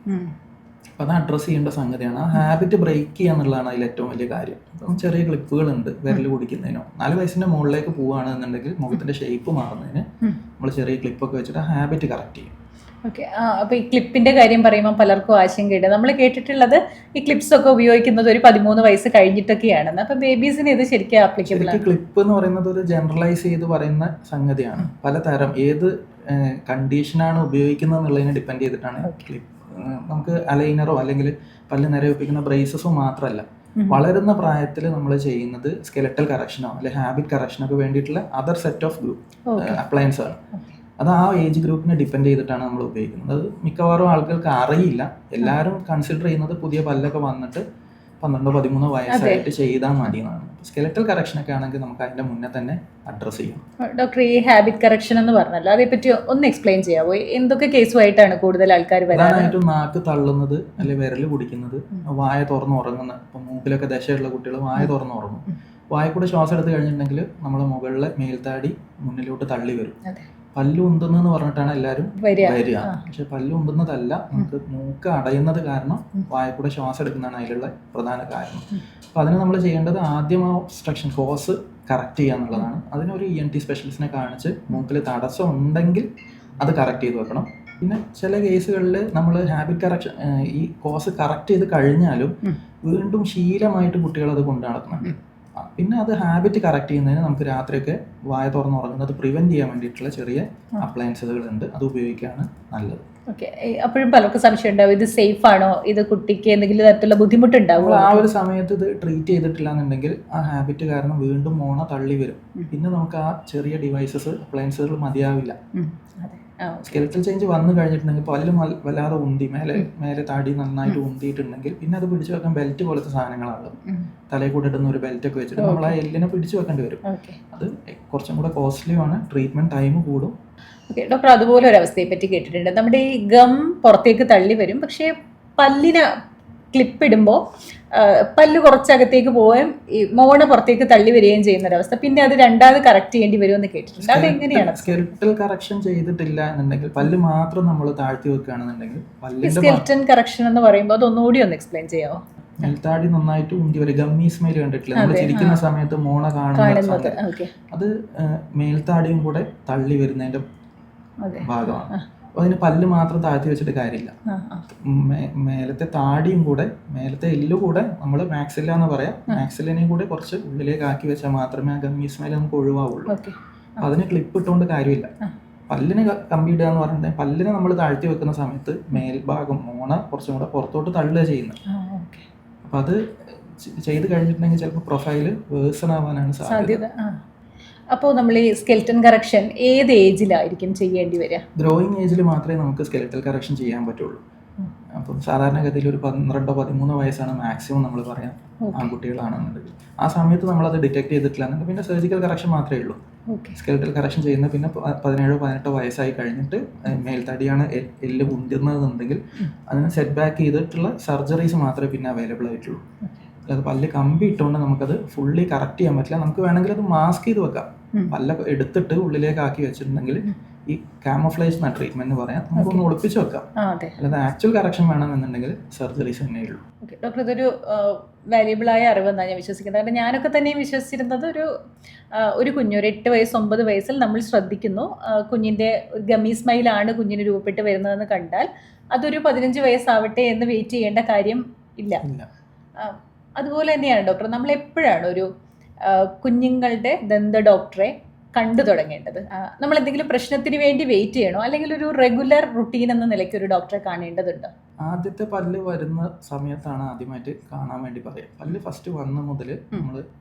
അപ്പം അത് അഡ്രസ്സ് ചെയ്യേണ്ട സംഗതിയാണ്. ആ ഹാബിറ്റ് ബ്രേക്ക് ചെയ്യുക എന്നുള്ളതാണ് അതിൽ ഏറ്റവും വലിയ കാര്യം. അപ്പം ചെറിയ ക്ലിപ്പുകളുണ്ട് വിരൽ കുടിക്കുന്നതിനോ. 4 വയസ്സിൻ്റെ മുകളിലേക്ക് പോവുകയാണെന്നുണ്ടെങ്കിൽ മുഖത്തിൻ്റെ ഷേപ്പ് മാറുന്നതിന് നമ്മൾ ചെറിയ ക്ലിപ്പൊക്കെ വെച്ചിട്ട് ആ ഹാബിറ്റ് കറക്റ്റ് ചെയ്യും. ഓക്കെ. അപ്പോൾ ഈ ക്ലിപ്പിൻ്റെ കാര്യം പറയുമ്പോൾ പലർക്കും ആശങ്കയുണ്ട്. നമ്മൾ കേട്ടിട്ടുള്ളത് ഈ ക്ലിപ്സ് ഒക്കെ ഉപയോഗിക്കുന്നത് ഒരു 13 വയസ്സ് കഴിഞ്ഞിട്ടൊക്കെയാണെന്ന്. അപ്പോൾ ബേബീസിന് ഇത് ശരിക്കും ആപ്ലിക്കബിൾ ആണ്? ക്ലിപ്പ് എന്ന് പറയുന്നത് ഒരു ജനറലൈസ് ചെയ്ത് പറയുന്ന സംഗതിയാണ്. പലതരം ഏത് കണ്ടീഷനാണ് ഉപയോഗിക്കുന്നത് എന്നുള്ളതിനെ ഡിപ്പെൻഡ് ചെയ്തിട്ടാണ് ക്ലിപ്പ്. നമുക്ക് അലൈനറോ അല്ലെങ്കിൽ പല്ല് നിരയിപ്പിക്കുന്ന ബ്രേസസോ മാത്രമല്ല, വളരുന്ന പ്രായത്തിൽ നമ്മൾ ചെയ്യുന്നത് സ്കെലറ്റൽ കറക്ഷനോ അല്ലെങ്കിൽ ഹാബിറ്റ് കറക്ഷനൊക്കെ വേണ്ടിയിട്ടുള്ള അതർ സെറ്റ് ഓഫ് അപ്ലയൻസ് ആണ്. അത് ആ ഏജ് ഗ്രൂപ്പിനെ ഡിപ്പെൻഡ് ചെയ്തിട്ടാണ് നമ്മൾ ഉപയോഗിക്കുന്നത്. അത് മിക്കവാറും ആൾക്കാർക്ക് അറിയില്ല. എല്ലാവരും കൺസിഡർ ചെയ്യുന്നത് പുതിയ പല്ലൊക്കെ വന്നിട്ട് 12-13 വയസ്സായിട്ട് ചെയ്താൽ മതി എന്നാണ്. സ്കെലറ്റൽ കറക്ഷനൊക്കെ ആണെങ്കിൽ നമുക്ക് അതിൻ്റെ മുന്നേ തന്നെ അഡ്രസ്സ് ചെയ്യും. ഡോക്ടർ, ഈ ഹാബിറ്റ് കറക്ഷൻ എന്ന് പറഞ്ഞല്ലോ, അതേപ്പറ്റി ഒന്ന് എക്സ്പ്ലെയിൻ ചെയ്യാമോ? എന്തൊക്കെ കേസുമായിട്ടാണ് കൂടുതൽ ആൾക്കാർ പ്രധാനമായിട്ടും നാക്ക് തള്ളുന്നത് അല്ലെങ്കിൽ വിരൽ കുടിക്കുന്നത്, വായ തുറന്ന് ഉറങ്ങുന്ന, ഇപ്പം മൂക്കിലൊക്കെ ദശയുള്ള കുട്ടികൾ വായ തുറന്ന് ഉറങ്ങും. വായ കൂടെ ശ്വാസം എടുത്ത് കഴിഞ്ഞിട്ടുണ്ടെങ്കിൽ നമ്മൾ മുകളിലെ മേൽത്താടി മുന്നിലോട്ട് തള്ളി വരും. പല്ല് ഉന്തുന്നെന്ന് പറഞ്ഞിട്ടാണ് എല്ലാവരും വരിക. പക്ഷെ പല്ല് ഉന്തുന്നതല്ല, നമുക്ക് മൂക്ക് അടയുന്നത് കാരണം വായ കൂടെ ശ്വാസം എടുക്കുന്നതാണ് അതിലുള്ള പ്രധാന കാരണം. അപ്പോൾ അതിന് നമ്മൾ ചെയ്യേണ്ടത് ആദ്യം ആ ഒബ്സ്ട്രക്ഷൻ കോസ് കറക്റ്റ് ചെയ്യുക എന്നുള്ളതാണ്. അതിനൊരു ENT സ്പെഷ്യലിസ്റ്റിനെ കാണിച്ച് മൂക്കിൽ തടസ്സം ഉണ്ടെങ്കിൽ അത് കറക്റ്റ് ചെയ്ത് വെക്കണം. പിന്നെ ചില കേസുകളിൽ നമ്മൾ ഹാബിറ്റ് കറക്ഷൻ ഈ കോസ് കറക്റ്റ് ചെയ്ത് കഴിഞ്ഞാലും വീണ്ടും ശീലമായിട്ട് കുട്ടികൾ അത് കൊണ്ടു നടക്കുന്നുണ്ട്. പിന്നെ അത് ഹാബിറ്റ് കറക്റ്റ് ചെയ്യുന്നതിന് നമുക്ക് രാത്രിയൊക്കെ വായ തുറന്ന് ഉറങ്ങുന്നത് പ്രിവെൻറ്റ് ചെയ്യാൻ വേണ്ടിയിട്ടുള്ള ചെറിയ അപ്ലയൻസുകളുണ്ട്, അത് ഉപയോഗിക്കുകയാണ് നല്ലത്. ഓക്കെ. അപ്പോഴും പലർക്കും സംശയം ഉണ്ടാവും, ഇത് സേഫ് ആണോ, ഇത് കുട്ടിക്ക് എന്തെങ്കിലും തരത്തിലുള്ള ബുദ്ധിമുട്ടുണ്ടാവും? ആ ഒരു സമയത്ത് ഇത് ട്രീറ്റ് ചെയ്തിട്ടില്ല എന്നുണ്ടെങ്കിൽ ആ ഹാബിറ്റ് കാരണം വീണ്ടും മോണ തള്ളി വരും. പിന്നെ നമുക്ക് ആ ചെറിയ ഡിവൈസസ് അപ്ലയൻസുകൾ മതിയാവില്ല. സ്കെലറ്റൽ ചേഞ്ച് വന്നു കഴിഞ്ഞിട്ടുണ്ടെങ്കിൽ പല്ല് വല്ലാതെ ഉന്തി മേലെ താടി നന്നായിട്ട് ഉന്തിയിട്ടുണ്ടെങ്കിൽ പിന്നെ അത് പിടിച്ചു വെക്കാൻ ബെൽറ്റ് പോലത്തെ സാധനങ്ങളാണ് തലയിൽ കൂടെ ഇടുന്ന ഒരു ബെൽറ്റ് ഒക്കെ വെച്ചിട്ട് നമ്മൾ ആ എല്ലിനെ പിടിച്ചു വെക്കേണ്ടി വരും. അത് കുറച്ചും കൂടെ കോസ്റ്റ്ലിയാണ്, ട്രീറ്റ്മെന്റ് ടൈം കൂടും. ഓക്കെ ഡോക്ടർ, അതുപോലെ ഒരു അവസ്ഥയെ പറ്റി കേട്ടിട്ടുണ്ട്. നമ്മുടെ ഈ ഗം പുറത്തേക്ക് തള്ളി വരും, പക്ഷേ പല്ലിന് ക്ലിപ്പ് ഇടുമ്പോൾ പല്ല് കുറച്ചകത്തേക്ക് പോവുകയും ഈ മോണ പുറത്തേക്ക് തള്ളി വരികയും ചെയ്യുന്ന ഒരവസ്ഥ. പിന്നെ അത് രണ്ടാമത് കറക്റ്റ് ചെയ്യേണ്ടി വരുമെന്ന് കേട്ടിട്ടുണ്ട്. അതെങ്ങനെയാണ്? സ്കെൽറ്റൽ കറക്ഷൻ ചെയ്തിട്ടില്ല എന്നുണ്ടെങ്കിൽ പല്ല് മാത്രം നമ്മൾ താഴ്ത്തി വെക്കുകയാണെന്നുണ്ടെങ്കിൽ സ്കെൽറ്റൻ കറക്ഷൻ എന്ന് പറയുമ്പോൾ അതൊന്നുകൂടി ഒന്ന് എക്സ്പ്ലെയിൻ ചെയ്യാമോ? മേൽത്താടി നന്നായിട്ട് ഉന്തി വരും. ഗമ്മി സ്മൈൽ കണ്ടിട്ടില്ല, നമ്മൾ ചിരിക്കുന്ന സമയത്ത് മോണ കാണുന്നത്, അത് മേൽത്താടിയും കൂടെ തള്ളി വരുന്നതിന്റെ ഭാഗമാണ്. അതിന് പല്ല് മാത്രം താഴ്ത്തി വെച്ചിട്ട് കാര്യമില്ല. മേലത്തെ താടിയും കൂടെ മേലത്തെ എല്ലും കൂടെ നമ്മൾ മാക്സില്ല എന്ന് പറയാം, മാക്സിലിനെയും കൂടെ കുറച്ച് ഉള്ളിലേക്ക് ആക്കി വെച്ചാൽ മാത്രമേ ആ ഗമ്മി സ്മൈൽ നമുക്ക് ഒഴിവാവുള്ളൂ. അതിന് ക്ലിപ്പ് ഇട്ടുകൊണ്ട് കാര്യമില്ല. പല്ലിന് കമ്പി ഇടുക എന്ന് പറഞ്ഞിട്ടുണ്ടെങ്കിൽ പല്ലിനെ നമ്മൾ താഴ്ത്തി വെക്കുന്ന സമയത്ത് മേൽഭാഗം മോണ കുറച്ചും കൂടെ പുറത്തോട്ട് തള്ളുക ചെയ്യുന്നത്. അപ്പം അത് ചെയ്ത് കഴിഞ്ഞിട്ടുണ്ടെങ്കിൽ ചിലപ്പോൾ പ്രൊഫൈല് വേഴ്സൺ ആവാനാണ് സാധ്യത. അപ്പോൾ നമ്മൾ ഈ സ്കെൽറ്റൻ കറക്ഷൻ ഏത് ഏജിലായിരിക്കും ചെയ്യേണ്ടി വരിക? ഗ്രോയിങ് ഏജിൽ മാത്രമേ നമുക്ക് സ്കെൽറ്റൽ കറക്ഷൻ ചെയ്യാൻ പറ്റുള്ളൂ. അപ്പം സാധാരണഗതിയിൽ ഒരു 12-13 വയസ്സാണ് മാക്സിമം നമ്മൾ പറയാം ആൺകുട്ടികളാണെന്നുണ്ടെങ്കിൽ. ആ സമയത്ത് നമ്മളത് ഡിറ്റക്ട് ചെയ്തിട്ടില്ലാന്നുണ്ടെങ്കിൽ പിന്നെ സർജിക്കൽ കറക്ഷൻ മാത്രമേ ഉള്ളൂ. സ്കെൽറ്റൽ കറക്ഷൻ ചെയ്യുന്ന പിന്നെ 17-18 വയസ്സായി കഴിഞ്ഞിട്ട് മേൽത്തടിയാണ് എല്ല് മുന്തുന്നതെന്നുണ്ടെങ്കിൽ അതിന് സെറ്റ് ബാക്ക് ചെയ്തിട്ടുള്ള സർജറീസ് മാത്രമേ പിന്നെ അവൈലബിൾ ആയിട്ടുള്ളൂ. അല്ലാതെ പല്ല് കമ്പി ഇട്ടുകൊണ്ട് നമുക്കത് ഫുള്ളി കറക്റ്റ് ചെയ്യാൻ പറ്റില്ല. നമുക്ക് വേണമെങ്കിൽ അത് മാസ്ക് ചെയ്ത് വെക്കാം. പല്ല എടുത്തിട്ട് ഉള്ളിലേക്ക് ആക്കി വെച്ചിട്ടുണ്ടെങ്കിൽ ഈ കാമോഫ്ലേജ് എന്ന ട്രീറ്റ്മെന്റ് പറയാം, നമുക്കൊന്ന് ഒളിപ്പിച്ച് വെക്കാം. അല്ലാതെ ആക്ച്വൽ കറക്ഷൻ വേണമെന്നുണ്ടെങ്കിൽ സർജറീസ് തന്നെയുള്ളൂ. ഡോക്ടർ, ഇതൊരു വാല്യുബിളായ അറിവെന്നാണ് ഞാൻ വിശ്വസിക്കുന്നത്. കാരണം ഞാനൊക്കെ തന്നെയും വിശ്വസിച്ചിരുന്നത് ഒരു കുഞ്ഞ് ഒരു 8 വയസ്സ് 9 വയസ്സിൽ നമ്മൾ ശ്രദ്ധിക്കുന്നു, കുഞ്ഞിൻ്റെ ഗമ്മി സ്മൈലാണ് കുഞ്ഞിന് രൂപപ്പെട്ട് വരുന്നതെന്ന് കണ്ടാൽ അതൊരു 15 വയസ്സാവട്ടെ എന്ന് വെയിറ്റ് ചെയ്യേണ്ട കാര്യം ഇല്ല. അതുപോലെ തന്നെയാണ് ഡോക്ടർ, നമ്മൾ എപ്പോഴാണ് ഒരു കുഞ്ഞുങ്ങളുടെ ദന്ത ഡോക്ടറെ കണ്ടു തുടങ്ങേണ്ടത്? നമ്മൾ എന്തെങ്കിലും പ്രശ്നത്തിന് വേണ്ടി വെയിറ്റ് ചെയ്യണോ, അല്ലെങ്കിൽ ഒരു റെഗുലർ റുട്ടീൻ എന്ന നിലയ്ക്ക് ഒരു ഡോക്ടറെ കാണേണ്ടതുണ്ടോ? ആദ്യത്തെ പല്ല് വരുന്ന സമയത്താണ് ആദ്യമായിട്ട് കാണാൻ വേണ്ടി പറയാം. പല്ല് ഫസ്റ്റ് വന്ന മുതൽ നമ്മൾ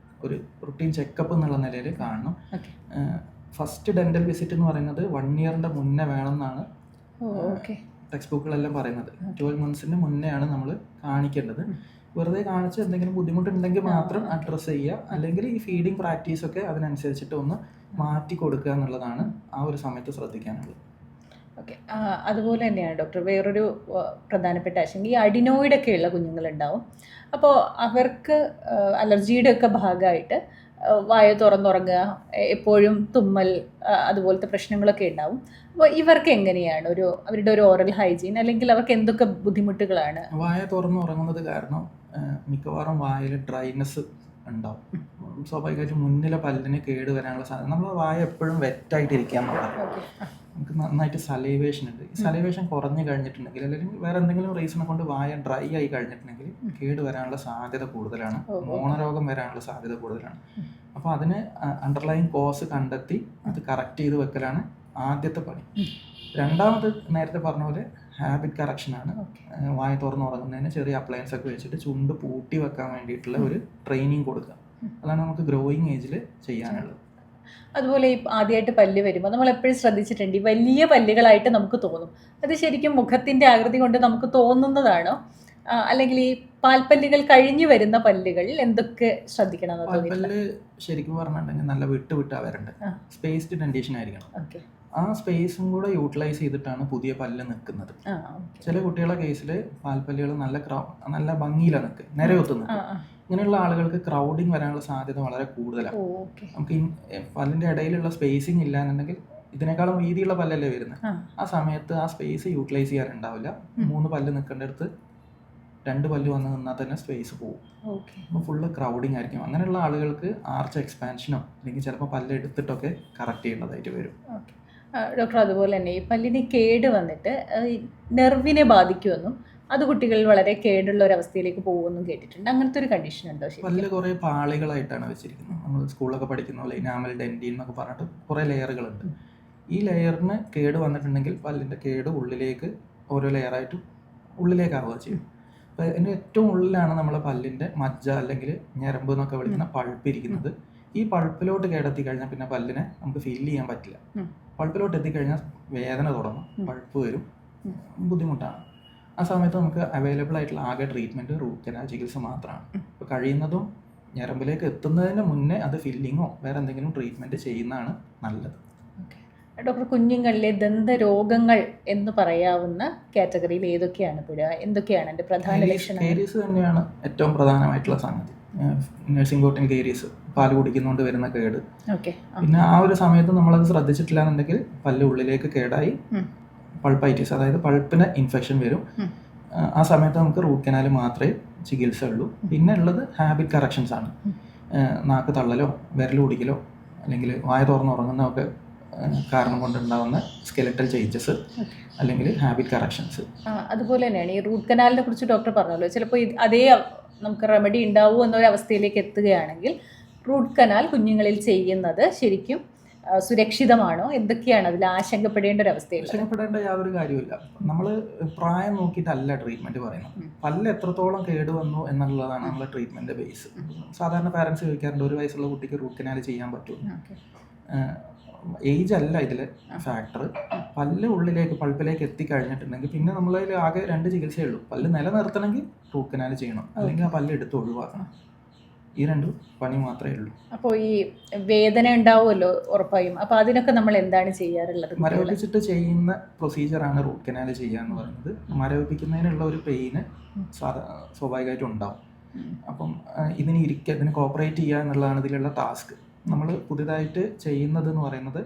ഒരു റുട്ടീൻ ചെക്കപ്പ് എന്നുള്ള നിലയിൽ കാണണം. ഫസ്റ്റ് ഡെന്റൽ വിസിറ്റ് എന്ന് പറയുന്നത് 1 ഇയറിന്റെ മുന്നേ വേണമെന്നാണ് ടെക്സ്റ്റ് ബുക്കുകളെല്ലാം പറയുന്നത്. 12 മന്ത്സിന്റെ മുന്നെയാണ് നമ്മൾ കാണിക്കേണ്ടത്. വെറുതെ കാണിച്ച് എന്തെങ്കിലും ബുദ്ധിമുട്ടുണ്ടെങ്കിൽ മാത്രം അഡ്രസ്സ് ചെയ്യുക, അല്ലെങ്കിൽ ഈ ഫീഡിങ് പ്രാക്ടീസൊക്കെ അതിനനുസരിച്ചിട്ട് ഒന്ന് മാറ്റി കൊടുക്കുക എന്നുള്ളതാണ് ആ ഒരു സമയത്ത് ശ്രദ്ധിക്കാനുള്ളത്. ഓക്കെ, അതുപോലെ തന്നെയാണ് ഡോക്ടർ വേറൊരു പ്രധാനപ്പെട്ട ആശങ്ക, ഈ അഡിനോയിഡൊക്കെ ഉള്ള കുഞ്ഞുങ്ങളുണ്ടാവും. അപ്പോൾ അവർക്ക് അലർജിയുടെ ഒക്കെ ഭാഗമായിട്ട് വായ തുറന്നുറങ്ങുക, എപ്പോഴും തുമ്മൽ, അതുപോലത്തെ പ്രശ്നങ്ങളൊക്കെ ഉണ്ടാവും. അപ്പോൾ ഇവർക്ക് എങ്ങനെയാണ് അവരുടെ ഒരു ഓറൽ ഹൈജീൻ, അല്ലെങ്കിൽ അവർക്ക് എന്തൊക്കെ ബുദ്ധിമുട്ടുകളാണ്? വായ തുറന്നുറങ്ങുന്നത് കാരണം മിക്കവാറും വായിൽ ഡ്രൈനെസ് ഉണ്ടാവും. സ്വാഭാവികമായിട്ടും മുന്നിലെ പല്ലിന് കേട് വരാനുള്ള സാധ്യത. നമ്മൾ വായ എപ്പോഴും വെറ്റായിട്ടിരിക്കാൻ പാടില്ല. നമുക്ക് നന്നായിട്ട് സലൈവേഷൻ ഉണ്ട്. ഈ സലൈവേഷൻ കുറഞ്ഞു കഴിഞ്ഞിട്ടുണ്ടെങ്കിൽ, അല്ലെങ്കിൽ വേറെ എന്തെങ്കിലും റീസണെ കൊണ്ട് വായ ഡ്രൈ ആയി കഴിഞ്ഞിട്ടുണ്ടെങ്കിൽ കേട് വരാനുള്ള സാധ്യത കൂടുതലാണ്, മോണരോഗം വരാനുള്ള സാധ്യത കൂടുതലാണ്. അപ്പോൾ അതിന് അണ്ടർലൈൻ കോസ് കണ്ടെത്തി അത് കറക്റ്റ് ചെയ്ത് വെക്കലാണ് ആദ്യത്തെ പണി. രണ്ടാമത് നേരത്തെ പറഞ്ഞ പോലെ ഹാബിറ്റ് കറക്ഷനാണ്. വായ തുറന്നുറങ്ങുന്നതിന് ചെറിയ അപ്ലയൻസ് ഒക്കെ വെച്ചിട്ട് ചുണ്ട് പൂട്ടി വെക്കാൻ വേണ്ടിയിട്ടുള്ള ഒരു ട്രെയിനിങ് കൊടുക്കുക. അതാണ് നമുക്ക് ഗ്രോയിങ് ഏജിൽ ചെയ്യാനുള്ളത്. അതുപോലെ ഈ ആദ്യമായിട്ട് പല്ല് വരുമ്പോൾ നമ്മൾ എപ്പോഴും ശ്രദ്ധിച്ചിട്ടുണ്ട്, ഈ വലിയ പല്ലുകളായിട്ട് നമുക്ക് തോന്നും. അത് ശരിക്കും മുഖത്തിൻ്റെ ആകൃതി കൊണ്ട് നമുക്ക് തോന്നുന്നതാണോ, അല്ലെങ്കിൽ ഈ പാൽപ്പല്ലുകൾ കഴിഞ്ഞു വരുന്ന പല്ലുകളിൽ എന്തൊക്കെ ശ്രദ്ധിക്കണം? പല്ല് ശരിക്കും പറഞ്ഞിട്ടുണ്ടെങ്കിൽ നല്ല വിട്ടാ വരേണ്ടത്, സ്പേസ്ഡ് ഡെന്റേഷൻ ആയിരിക്കണം. ആ സ്പേസും കൂടെ യൂട്ടിലൈസ് ചെയ്തിട്ടാണ് പുതിയ പല്ല് നിൽക്കുന്നത്. ചില കുട്ടികളുടെ കേസിൽ പാൽപ്പല്ലുകൾ നല്ല ഭംഗിയിലാണ് നിൽക്കുക, നിരയൊത്ത് നിൽക്കുക. ഇങ്ങനെയുള്ള ആളുകൾക്ക് ക്രൗഡിങ് വരാനുള്ള സാധ്യത വളരെ കൂടുതലാണ്. നമുക്ക് പല്ലിന്റെ ഇടയിലുള്ള സ്പേസിങ് ഇല്ല എന്നുണ്ടെങ്കിൽ ഇതിനേക്കാളും വീതിയുള്ള പല്ലല്ലേ വരുന്നത്. ആ സമയത്ത് ആ സ്പേസ് യൂട്ടിലൈസ് ചെയ്യാനുണ്ടാവില്ല. 3 പല്ല് നിൽക്കേണ്ടടുത്ത് 2 പല്ല് വന്ന് നിന്നാൽ തന്നെ സ്പേസ് പോകും. അപ്പോൾ ഫുള്ള് ക്രൗഡിങ് ആയിരിക്കും. അങ്ങനെയുള്ള ആളുകൾക്ക് ആർച്ച് എക്സ്പാൻഷനോ അല്ലെങ്കിൽ ചിലപ്പോൾ പല്ല് എടുത്തിട്ടൊക്കെ കറക്റ്റ് ചെയ്യേണ്ടതായിട്ട് വരും. ഡോക്ടർ, അതുപോലെ തന്നെ ഈ പല്ലിന് കേട് വന്നിട്ട് നെർവിനെ ബാധിക്കുമെന്നും അത് കുട്ടികളിൽ വളരെ കേടുള്ള ഒരു അവസ്ഥയിലേക്ക് പോകുമെന്നും കേട്ടിട്ടുണ്ട്. അങ്ങനത്തെ ഒരു കണ്ടീഷൻ ഉണ്ടോ? പല്ല് കുറേ പാളികളായിട്ടാണ് വെച്ചിരിക്കുന്നത്. നമ്മൾ സ്കൂളിലൊക്കെ പഠിക്കുന്ന പോലെ ഇനാമൽ, ഡെന്റിൻ എന്നൊക്കെ പറഞ്ഞിട്ട് കുറേ ലെയറുകളുണ്ട്. ഈ ലെയറിന് കേട് വന്നിട്ടുണ്ടെങ്കിൽ പല്ലിൻ്റെ കേട് ഉള്ളിലേക്ക് ഓരോ ലെയറായിട്ട് ഉള്ളിലേക്കാവുക ചെയ്യും. അപ്പോൾ അതിൻ്റെ ഏറ്റവും ഉള്ളിലാണ് നമ്മളെ പല്ലിൻ്റെ മജ്ജ അല്ലെങ്കിൽ ഞരമ്പ് എന്നൊക്കെ വിളിക്കുന്ന പൾപ്പ് ഇരിക്കുന്നത്. ഈ പൾപ്പിലോട്ട് കേടെത്തി കഴിഞ്ഞാൽ പിന്നെ പല്ലിനെ നമുക്ക് ഫീൽ ചെയ്യാൻ പറ്റില്ല. പൾപ്പിലോട്ട് എത്തിക്കഴിഞ്ഞാൽ വേദന തുടങ്ങും, പൾപ്പ് വരും, ബുദ്ധിമുട്ടാണ്. ആ സമയത്ത് നമുക്ക് അവൈലബിൾ ആയിട്ടുള്ള ആകെ ട്രീറ്റ്മെൻറ്റ് റൂട്ട് കനാൽ ചികിത്സ മാത്രമാണ്. ഇപ്പോൾ കഴിയുന്നതും ഞരമ്പിലേക്ക് എത്തുന്നതിന് മുന്നേ അത് ഫില്ലിങ്ങോ വേറെ എന്തെങ്കിലും ട്രീറ്റ്മെൻറ്റ് ചെയ്യുന്നതാണ് നല്ലത്. ഡോക്ടർ, കുഞ്ഞുങ്ങളിലെ ദന്തരോഗങ്ങൾ എന്ന് പറയാവുന്ന കാറ്റഗറിയിൽ ഏതൊക്കെയാണ് പെടുക? എന്തൊക്കെയാണ് എൻ്റെ പ്രധാന ലക്ഷണം? കേരീസ് തന്നെയാണ് ഏറ്റവും പ്രധാനമായിട്ടുള്ള സംഗതി. നഴ്സിംഗ് കോട്ടിൻ കേരീസ്, പാല് കുടിക്കുന്നതുകൊണ്ട് വരുന്ന കേട്. പിന്നെ ആ ഒരു സമയത്ത് നമ്മളത് ശ്രദ്ധിച്ചിട്ടില്ല എന്നുണ്ടെങ്കിൽ പല്ല് ഉള്ളിലേക്ക് കേടായി പൾപ്പൈറ്റിസ്, അതായത് പൾപ്പിന് ഇൻഫെക്ഷൻ വരും. ആ സമയത്ത് നമുക്ക് റൂട്ട് കനാൽ മാത്രമേ ചികിത്സ ഉള്ളൂ. പിന്നെ ഉള്ളത് ഹാബിറ്റ് കറക്ഷൻസ് ആണ്. നാക്ക് തള്ളലോ വിരൽ കുടിക്കലോ അല്ലെങ്കിൽ വായ തുറന്നുറങ്ങുന്നതൊക്കെ കാരണം കൊണ്ടുണ്ടാകുന്ന സ്കെലറ്റൽ ചേഞ്ചസ് അല്ലെങ്കിൽ ഹാബിറ്റ് കറക്ഷൻസ്. അതുപോലെ തന്നെയാണ് ഈ റൂട്ട് കനാലിനെ കുറിച്ച് ഡോക്ടർ പറഞ്ഞല്ലോ. ചിലപ്പോൾ അതേ നമുക്ക് റെമഡി ഉണ്ടാവുമോ എന്നൊരു അവസ്ഥയിലേക്ക് എത്തുകയാണെങ്കിൽ റൂട്ട് കനാൽ കുഞ്ഞുങ്ങളിൽ ചെയ്യുന്നത് ശരിക്കും സുരക്ഷിതമാണോ? എന്തൊക്കെയാണ് അതിൽ ആശങ്കപ്പെടേണ്ട ഒരു അവസ്ഥയുള്ളത്? ആശങ്കപ്പെടേണ്ട യാതൊരു കാര്യമില്ല. നമ്മൾ പ്രായം നോക്കിയിട്ടല്ല ട്രീറ്റ്മെന്റ് പറയുന്നത്. പല്ല് എത്രത്തോളം കേടുവന്നു എന്നുള്ളതാണ് നമ്മളെ ട്രീറ്റ്മെന്റ് ബേസ്. സാധാരണ പാരന്റ്സ് ചോദിക്കാറുണ്ട്, 1 വയസ്സുള്ള കുട്ടിക്ക് റൂട്ട് കനാൽ ചെയ്യാൻ പറ്റുമോ? ഏജ് അല്ല ഇതിൽ ഫാക്ടർ. പല്ല് ഉള്ളിലേക്ക് പൾപ്പിലേക്ക് എത്തിക്കഴിഞ്ഞിട്ടുണ്ടെങ്കിൽ പിന്നെ നമ്മളതിൽ ആകെ 2 ചികിത്സയേ ഉള്ളൂ. പല്ല് നിലനിർത്തണമെങ്കിൽ റൂട്ട് കനാൽ ചെയ്യണം, അല്ലെങ്കിൽ ആ പല്ല് എടുത്ത് ഒഴിവാക്കണം. ഈ 2 പണി മാത്രമേ ഉള്ളൂ. അപ്പോൾ ഈ വേദന ഉണ്ടാവുമല്ലോ ഉറപ്പായും, അപ്പോൾ അതിനൊക്കെ നമ്മൾ എന്താണ് ചെയ്യാറുള്ളത്? മരവിപ്പിച്ചിട്ട് ചെയ്യുന്ന പ്രൊസീജിയറാണ് റൂട്ട് കനാൽ ചെയ്യുക എന്ന് പറയുന്നത്. മരവിപ്പിക്കുന്നതിനുള്ള ഒരു പെയിന് സ്വാഭാവികമായിട്ടും ഉണ്ടാവും. അപ്പം ഇതിന് കോപ്പറേറ്റ് ചെയ്യുക എന്നുള്ളതാണ് ഇതിലുള്ള ടാസ്ക്. നമ്മൾ പുതിയതായിട്ട് ചെയ്യുന്നത് എന്ന് പറയുന്നത്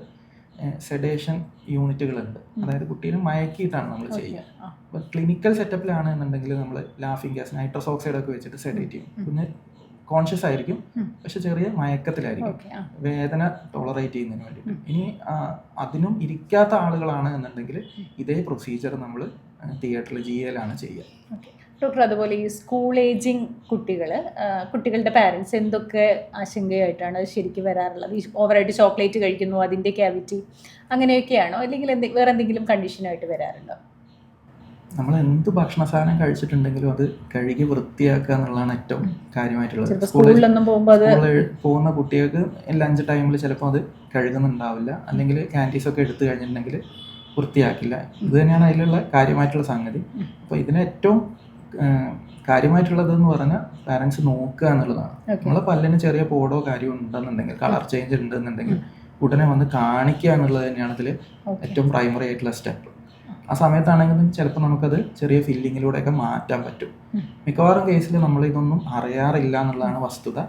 സെഡേഷൻ യൂണിറ്റുകളുണ്ട്. അതായത് കുട്ടീനെ മയക്കിയിട്ടാണ് നമ്മൾ ചെയ്യുക. അപ്പോൾ ക്ലിനിക്കൽ സെറ്റപ്പിലാണ് എന്നുണ്ടെങ്കിൽ നമ്മൾ ലാഫിംഗ് ഗ്യാസ്, നൈട്രസ് ഓക്സൈഡ് ഒക്കെ വെച്ചിട്ട് സെഡേറ്റ് ചെയ്യും. കുഞ്ഞ് കോൺഷ്യസ് ആയിരിക്കും, പക്ഷെ ചെറിയ മയക്കത്തിലായിരിക്കും, വേദന ടോളറേറ്റ് ചെയ്യുന്നതിന് വേണ്ടിയിട്ട്. ഇനി അതിനും ഇരിക്കാത്ത ആളുകളാണ് എന്നുണ്ടെങ്കിൽ ഇതേ പ്രൊസീജിയർ നമ്മൾ തിയേറ്ററിൽ GAലാണ് ചെയ്യുക. ഡോക്ടർ, അതുപോലെ ഈ സ്കൂൾ ഏജിങ് കുട്ടികളുടെ പാരൻസ് എന്തൊക്കെ ആശങ്കയായിട്ടാണ് ശരിക്കും വരാറുള്ളത്? ഈ ഓവറായിട്ട് ചോക്ലേറ്റ് കഴിക്കുന്നു, അതിൻ്റെ ക്യാവിറ്റി അങ്ങനെയൊക്കെയാണോ, അല്ലെങ്കിൽ വേറെ എന്തെങ്കിലും കണ്ടീഷനായിട്ട് വരാറുണ്ടോ? നമ്മൾ എന്ത് ഭക്ഷണ സാധനം കഴിച്ചിട്ടുണ്ടെങ്കിലും അത് കഴുകി വൃത്തിയാക്കുക എന്നുള്ളതാണ് ഏറ്റവും കാര്യമായിട്ടുള്ളത്. സ്കൂളിൽ പോകുന്ന കുട്ടികൾക്ക് ലഞ്ച് ടൈമിൽ ചിലപ്പോൾ അത് കഴുകുന്നുണ്ടാവില്ല, അല്ലെങ്കിൽ ക്യാൻറ്റീസൊക്കെ എടുത്തു കഴിഞ്ഞിട്ടുണ്ടെങ്കിൽ വൃത്തിയാക്കില്ല. ഇത് തന്നെയാണ് അതിലുള്ള കാര്യമായിട്ടുള്ള സംഗതി. അപ്പോൾ ഇതിന് ഏറ്റവും കാര്യമായിട്ടുള്ളത് എന്ന് പറഞ്ഞാൽ പാരൻസ് നോക്കുക എന്നുള്ളതാണ്. നമ്മളെ പല്ലിന് ചെറിയ പോടോ കാര്യമോ ഉണ്ടെന്നുണ്ടെങ്കിൽ, കളർ ചേഞ്ച് ഉണ്ടെന്നുണ്ടെങ്കിൽ ഉടനെ വന്ന് കാണിക്കുക എന്നുള്ളത് തന്നെയാണ് ഇതിൽ ഏറ്റവും പ്രൈമറി ആയിട്ടുള്ള സ്റ്റെപ്പ്. ആ സമയത്താണെങ്കിലും ചിലപ്പോൾ നമുക്കത് ചെറിയ ഫില്ലിങ്ങിലൂടെയൊക്കെ മാറ്റാൻ പറ്റും. മിക്കവാറും കേസിൽ നമ്മൾ ഇതൊന്നും അറിയാറില്ല എന്നുള്ളതാണ് വസ്തുത.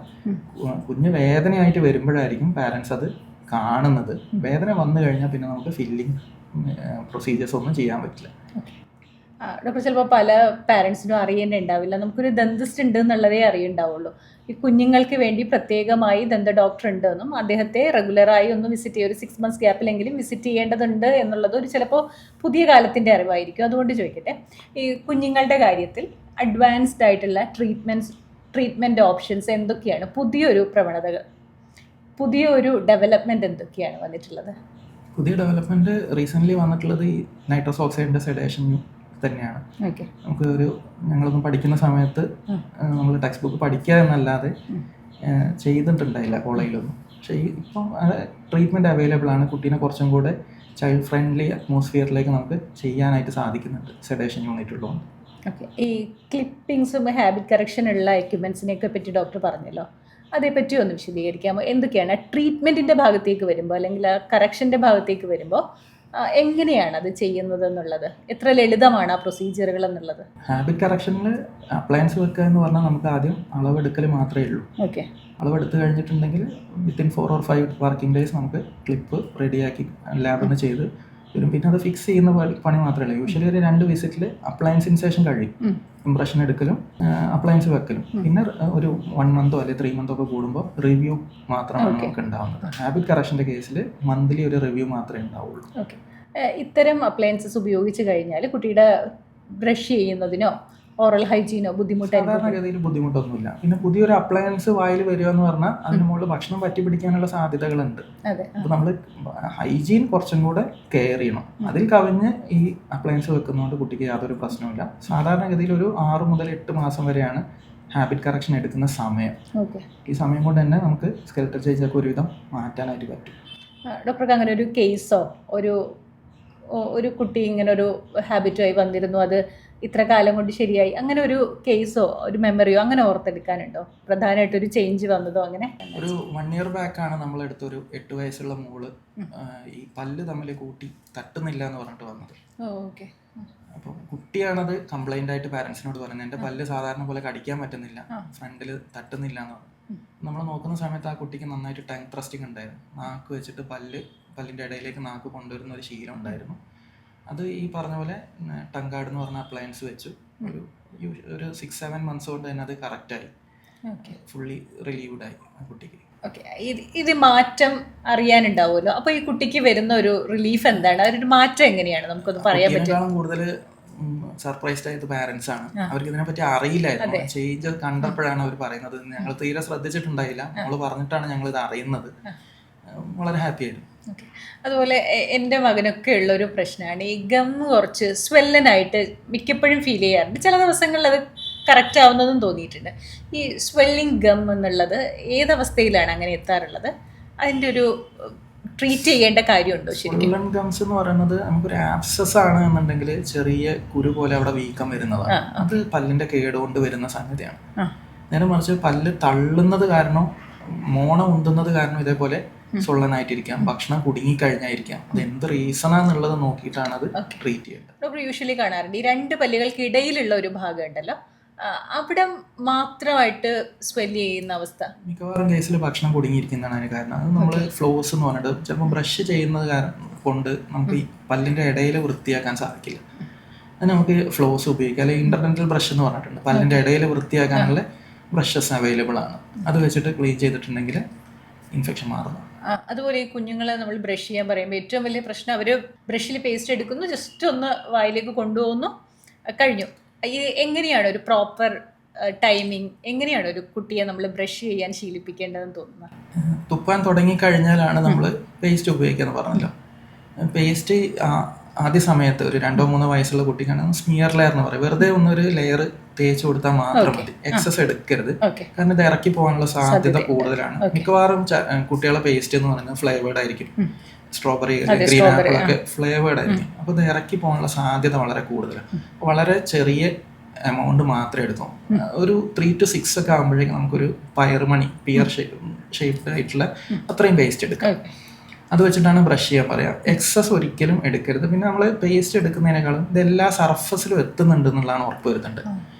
കുഞ്ഞ് വേദനയായിട്ട് വരുമ്പോഴായിരിക്കും പാരൻസ് അത് കാണുന്നത്. വേദന വന്നു കഴിഞ്ഞാൽ പിന്നെ നമുക്ക് ഫില്ലിങ് പ്രൊസീജിയേഴ്സ് ഒന്നും ചെയ്യാൻ പറ്റില്ല. ഡോക്ടർ, ചിലപ്പോൾ പല പാരൻസിനും അറിയുന്നുണ്ടാവില്ല, നമുക്കൊരു ദന്തസ്റ്റ് ഉണ്ട് എന്നുള്ളതേ അറിയുണ്ടാവുള്ളൂ. ഈ കുഞ്ഞുങ്ങൾക്ക് വേണ്ടി പ്രത്യേകമായി ദന്ത ഡോക്ടർ ഉണ്ടെന്നും അദ്ദേഹത്തെ റെഗുലറായി ഒന്ന് വിസിറ്റ് ചെയ്യുക, ഒരു 6 months ഗ്യാപ്പിലെങ്കിലും വിസിറ്റ് ചെയ്യേണ്ടതുണ്ട് എന്നുള്ളത് ഒരു ചിലപ്പോൾ പുതിയ കാലത്തിൻ്റെ അറിവായിരിക്കും. അതുകൊണ്ട് ചോദിക്കട്ടെ, ഈ കുഞ്ഞുങ്ങളുടെ കാര്യത്തിൽ അഡ്വാൻസ്ഡ് ആയിട്ടുള്ള ട്രീറ്റ്മെൻറ്റ് ഓപ്ഷൻസ് എന്തൊക്കെയാണ്? പുതിയൊരു പ്രവണതകൾ, പുതിയൊരു ഡെവലപ്മെൻറ്റ് എന്തൊക്കെയാണ് വന്നിട്ടുള്ളത്? പുതിയ ഡെവലപ്മെൻറ്റ് റീസെൻ്റ്ലി വന്നിട്ടുള്ളത് ഈ നൈട്രസ് ഓക്സൈഡിൻ്റെ സെഡേഷൻ തന്നെയാണ്. നമുക്ക് ഞങ്ങളൊന്നും പഠിക്കുന്ന സമയത്ത് നമ്മൾ ടെക്സ്റ്റ് ബുക്ക് പഠിക്കുക എന്നല്ലാതെ ചെയ്തിട്ടുണ്ടായില്ല കോളേജിലൊന്നും. പക്ഷേ ഇപ്പം ട്രീറ്റ്മെൻറ്റ് അവൈലബിൾ ആണ്. കുട്ടീനെ കുറച്ചും കൂടെ ചൈൽഡ് ഫ്രണ്ട്ലി അറ്റ്മോസ്ഫിയറിലേക്ക് നമുക്ക് ചെയ്യാനായിട്ട് സാധിക്കുന്നുണ്ട് സെഡേഷൻ യൂണിറ്റ് ഉള്ളതുകൊണ്ട്. ഓക്കെ, ഈ ക്ലിപ്പിങ്സും ഹാബിറ്റ് കറക്ഷൻ ഉള്ള എക്യുപ്മെൻസിനെയൊക്കെ പറ്റി ഡോക്ടർ പറഞ്ഞല്ലോ, അതേപ്പറ്റി ഒന്ന് വിശദീകരിക്കാമോ? എന്തൊക്കെയാണ് ട്രീറ്റ്മെൻറ്റിൻ്റെ ഭാഗത്തേക്ക് വരുമ്പോൾ, അല്ലെങ്കിൽ കറക്ഷൻ്റെ ഭാഗത്തേക്ക് വരുമ്പോൾ എങ്ങനെയാണ് അത് ചെയ്യുന്നത് എന്നുള്ളത്, എത്ര ലളിതമാണ് ആ പ്രൊസീജിയറുകൾ എന്നുള്ളത്? ഹാബിറ്റ് കറക്ഷനിൽ അപ്ലയൻസ് വെക്കുക എന്ന് പറഞ്ഞാൽ നമുക്ക് ആദ്യം അളവെടുക്കൽ മാത്രമേ ഉള്ളൂ. ഓക്കെ, അളവെടുത്ത് കഴിഞ്ഞിട്ടുണ്ടെങ്കിൽ വിത്തിൻ 4 or 5 വർക്കിംഗ് ഡേയ്സ് നമുക്ക് ക്ലിപ്പ് റെഡിയാക്കി ലാബിൽ നിന്ന് ചെയ്ത് വരും. പിന്നെ അത് ഫിക്സ് ചെയ്യുന്ന പണി മാത്രമേ ഉള്ളൂ. യൂഷ്വലി ഒരു 2 വിസിറ്റിൽ അപ്ലയൻസ് ഇൻസേഷൻ കഴിയും, ഇംപ്രഷൻ എടുക്കലും അപ്ലയൻസ് വെക്കലും. പിന്നെ ഒരു 1 month അല്ലെങ്കിൽ 3 month ഒക്കെ കൂടുമ്പോൾ റിവ്യൂ മാത്രമാണ് നമുക്ക് ഉണ്ടാവുന്നത്. ഹാബിറ്റ് കറക്ഷൻ്റെ കേസിൽ മന്ത്ലി ഒരു റിവ്യൂ മാത്രമേ ഉണ്ടാവുള്ളൂ. ഓക്കെ, ഇത്തരം അപ്ലയൻസസ് ഉപയോഗിച്ച് കഴിഞ്ഞാൽ കുട്ടിയുടെ ബ്രഷ് ചെയ്യുന്നതിനോ ഓറൽ ഹൈജീനോ സാധാരണഗതിയിൽ ബുദ്ധിമുട്ടൊന്നുമില്ല. പിന്നെ പുതിയൊരു അപ്ലയൻസ് വായിൽ വരിക എന്ന് പറഞ്ഞാൽ അതിന് മുകളിൽ ഭക്ഷണം പറ്റി പിടിക്കാനുള്ള സാധ്യതകളുണ്ട്. അപ്പോൾ നമ്മൾ ഹൈജീൻ കുറച്ചും കൂടെ കെയർ ചെയ്യണം. അതിൽ കവിഞ്ഞ് ഈ അപ്ലയൻസ് വെക്കുന്നതുകൊണ്ട് കുട്ടിക്ക് യാതൊരു പ്രശ്നമില്ല. സാധാരണഗതിയിൽ ഒരു 6 മുതൽ 8 മാസം വരെയാണ് ഹാബിറ്റ് കറക്ഷൻ എടുക്കുന്ന സമയം. ഈ സമയം കൊണ്ട് തന്നെ നമുക്ക് സ്കെൽറ്റൽ ചേഞ്ചൊക്കെ ഒരുവിധം മാറ്റാനായിട്ട് പറ്റും. ഡോക്ടർക്ക് അങ്ങനെ ഒരു കേസോ ഒരു കുട്ടി ഇങ്ങനെ ഒരു ഹാബിറ്റുമായി വന്നിരുന്നു, അത് ഇത്ര കാലം കൊണ്ട് ശരിയായി, അങ്ങനെ ഒരു കേസോ ഒരു മെമ്മറിയോ അങ്ങനെ ഓർത്തെടുക്കാനുണ്ടോ? പ്രധാനമായിട്ടൊരു ചേഞ്ച് വന്നതോ അങ്ങനെ? ഒരു 1 year ബാക്കാണ് നമ്മളെടുത്തൊരു 8 വയസ്സുള്ള മോള് ഈ പല്ല് തമ്മിൽ കൂട്ടി തട്ടുന്നില്ല എന്ന് പറഞ്ഞിട്ട് വന്നത്. ഓക്കെ, അപ്പോൾ കുട്ടിയാണത് കംപ്ലൈൻ്റ് ആയിട്ട് പാരൻസിനോട് പറയുന്നത്, എൻ്റെ പല്ല് സാധാരണ പോലെ കടിക്കാൻ പറ്റുന്നില്ല, ഫ്രണ്ടിൽ തട്ടുന്നില്ല എന്ന് പറഞ്ഞു. നമ്മൾ നോക്കുന്ന സമയത്ത് ആ കുട്ടിക്ക് നന്നായിട്ട് ടങ് ത്രസ്റ്റിംഗ് ഉണ്ടായിരുന്നു. നാക്ക് വെച്ചിട്ട് പല്ലിൻ്റെ ഇടയിലേക്ക് നാക്ക് കൊണ്ടുവരുന്ന ഒരു ശീലം ഉണ്ടായിരുന്നു. അത് ഈ പറഞ്ഞ പോലെ ടങ് ഗാർഡ് എന്ന് പറഞ്ഞ അപ്ലയൻസ് വെച്ചു. ഒരു 6-7 months കൊണ്ട് തന്നെ അത് കറക്റ്റായി, ഫുള്ളി റിലീവ്ഡായി ആ കുട്ടിക്ക്. ഓക്കെ, ഇത് മാറ്റം അറിയാനുണ്ടാവുമല്ലോ. അപ്പോൾ ഈ കുട്ടിക്ക് വരുന്ന ഒരു റിലീഫ് എന്താണ്, ഒരു മാറ്റം എങ്ങനെയാണ് നമുക്കൊന്ന് പറയാൻ പറ്റും? കൂടുതൽ സർപ്രൈസ്ഡ് ആയത് പാരൻസ് ആണ്. അവർക്ക് ഇതിനെപ്പറ്റി അറിയില്ലായിരുന്നു. ചേഞ്ച് കണ്ടപ്പോഴാണ് അവർ പറയുന്നത്. ഞങ്ങൾ തീരെ ശ്രദ്ധിച്ചിട്ടുണ്ടായില്ല, നമ്മൾ പറഞ്ഞിട്ടാണ് ഞങ്ങൾ ഇത് അറിയുന്നത്. വളരെ ഹാപ്പി ആയിരുന്നു. ഓക്കെ. അതുപോലെ എൻ്റെ മകനൊക്കെ ഉള്ളൊരു പ്രശ്നമാണ് ഈ ഗം കുറച്ച് സ്വെല്ലനായിട്ട് മിക്കപ്പോഴും ഫീൽ ചെയ്യാറുണ്ട്. ചില ദിവസങ്ങളിൽ അത് കറക്റ്റ് ആവുന്നതും തോന്നിയിട്ടുണ്ട്. ഈ സ്വെല്ലിങ് ഗം എന്നുള്ളത് ഏതവസ്ഥയിലാണ് അങ്ങനെ എത്താറുള്ളത്? അതിൻ്റെ ഒരു ട്രീറ്റ് ചെയ്യേണ്ട കാര്യമുണ്ടോ ശരിക്കും? സ്വെല്ലൻ ഗംസ് എന്ന് പറയുന്നത് നമുക്കൊരു ആബ്സസ് ആണ് എന്നുണ്ടെങ്കിൽ ചെറിയ കുരു പോലെ അവിടെ വീക്കം വരുന്നതാണ്. അത് പല്ലിന്റെ കേടുകൊണ്ട് വരുന്ന സംഗതിയാണ്. നേരെ മറിച്ച് പല്ല് തള്ളുന്നത് കാരണം, മോണ ഉന്തുന്നത് കാരണം ഇതേപോലെ സ്വെള്ളനായിട്ടിരിക്കാം, ഭക്ഷണം കുടുങ്ങിക്കഴിഞ്ഞായിരിക്കാം. അത് എന്ത് റീസണാന്നുള്ളത് നോക്കിയിട്ടാണ് അത് ട്രീറ്റ് ചെയ്യേണ്ടത്. ഡോക്ടർ യൂഷ്വലി കാണാറുണ്ട് ഈ രണ്ട് പല്ലുകൾക്ക് ഇടയിലുള്ള ഒരു ഭാഗം ഉണ്ടല്ലോ, അവിടെ മാത്രമായിട്ട് സ്വെല്ല് ചെയ്യുന്ന അവസ്ഥ. മിക്കവാറും കേസിൽ ഭക്ഷണം കുടുങ്ങിയിരിക്കുന്നതാണ് അതിന് കാരണം. അത് നമ്മൾ ഫ്ലോസ് എന്ന് പറഞ്ഞിട്ട് ചിലപ്പോൾ ബ്രഷ് ചെയ്യുന്നത് കൊണ്ട് നമുക്ക് ഈ പല്ലിന്റെ ഇടയിൽ വൃത്തിയാക്കാൻ സാധിക്കില്ല. അത് നമുക്ക് ഫ്ലോസ് ഉപയോഗിക്കാം, അല്ലെങ്കിൽ ഇന്റർഡെന്റൽ ബ്രഷ് എന്ന് പറഞ്ഞിട്ടുണ്ട്. പല്ലിന്റെ ഇടയിൽ വൃത്തിയാക്കാനുള്ള ബ്രഷസ് അവൈലബിൾ ആണ്. അത് വെച്ചിട്ട് ക്ലീൻ ചെയ്തിട്ടുണ്ടെങ്കിൽ ഇൻഫെക്ഷൻ മാറുന്നു. അതുപോലെ ഈ കുഞ്ഞുങ്ങളെ നമ്മൾ ബ്രഷ് ചെയ്യാൻ പറയുമ്പോൾ ഏറ്റവും വലിയ പ്രശ്നം അവർ ബ്രഷിൽ പേസ്റ്റ് എടുക്കുന്നു, ജസ്റ്റ് ഒന്ന് വായിലേക്ക് കൊണ്ടുപോകുന്നു, കഴിഞ്ഞു. ഇത് എങ്ങനെയാണ് ഒരു പ്രോപ്പർ ടൈമിങ്, എങ്ങനെയാണ് ഒരു കുട്ടിയെ നമ്മൾ ബ്രഷ് ചെയ്യാൻ ശീലിപ്പിക്കേണ്ടതെന്ന് തോന്നുന്നത്? തുപ്പാൻ തുടങ്ങിക്കഴിഞ്ഞാലാണ് നമ്മൾ പേസ്റ്റ് ഉപയോഗിക്കാന്ന് പറഞ്ഞല്ലോ. പേസ്റ്റ് ആദ്യ സമയത്ത് ഒരു 2-3 വയസ്സുള്ള കുട്ടിക്കാണ് സ്മിയർ ലെയർ എന്ന് പറയും. വെറുതെ ഒന്നൊരു ലെയർ തേച്ച് കൊടുത്താൽ മാത്രം മതി, എക്സസ് എടുക്കരുത്. കാരണം ഇത് ഇറക്കി പോകാനുള്ള സാധ്യത കൂടുതലാണ്. മിക്കവാറും കുട്ടികളെ പേസ്റ്റ് എന്ന് പറയുന്നത് ഫ്ലേവേർഡ് ആയിരിക്കും. സ്ട്രോബെറി, ഗ്രീൻ ആപ്പിൾ ഒക്കെ ഫ്ലേവേർഡ് ആയിരിക്കും. അപ്പോൾ ഇത് ഇറക്കി പോകാനുള്ള സാധ്യത വളരെ കൂടുതലാണ്. വളരെ ചെറിയ എമൗണ്ട് മാത്രമേ എടുക്കും. ഒരു 3 to 6 ഒക്കെ ആകുമ്പോഴേക്കും നമുക്കൊരു പയർമണി, പിയർ ഷേപ്ഡ് ആയിട്ടുള്ള അത്രയും പേസ്റ്റ് എടുക്കാം. അത് വെച്ചിട്ടാണ് ബ്രഷ് ചെയ്യാൻ പറയാം. എക്സസ് ഒരിക്കലും എടുക്കരുത്. പിന്നെ നമ്മൾ പേസ്റ്റ് എടുക്കുന്നതിനേക്കാളും ഇതെല്ലാ സർഫസിലും എത്തുന്നുണ്ട് എന്നുള്ളതാണ് ഉറപ്പ് വരുന്നുണ്ട്.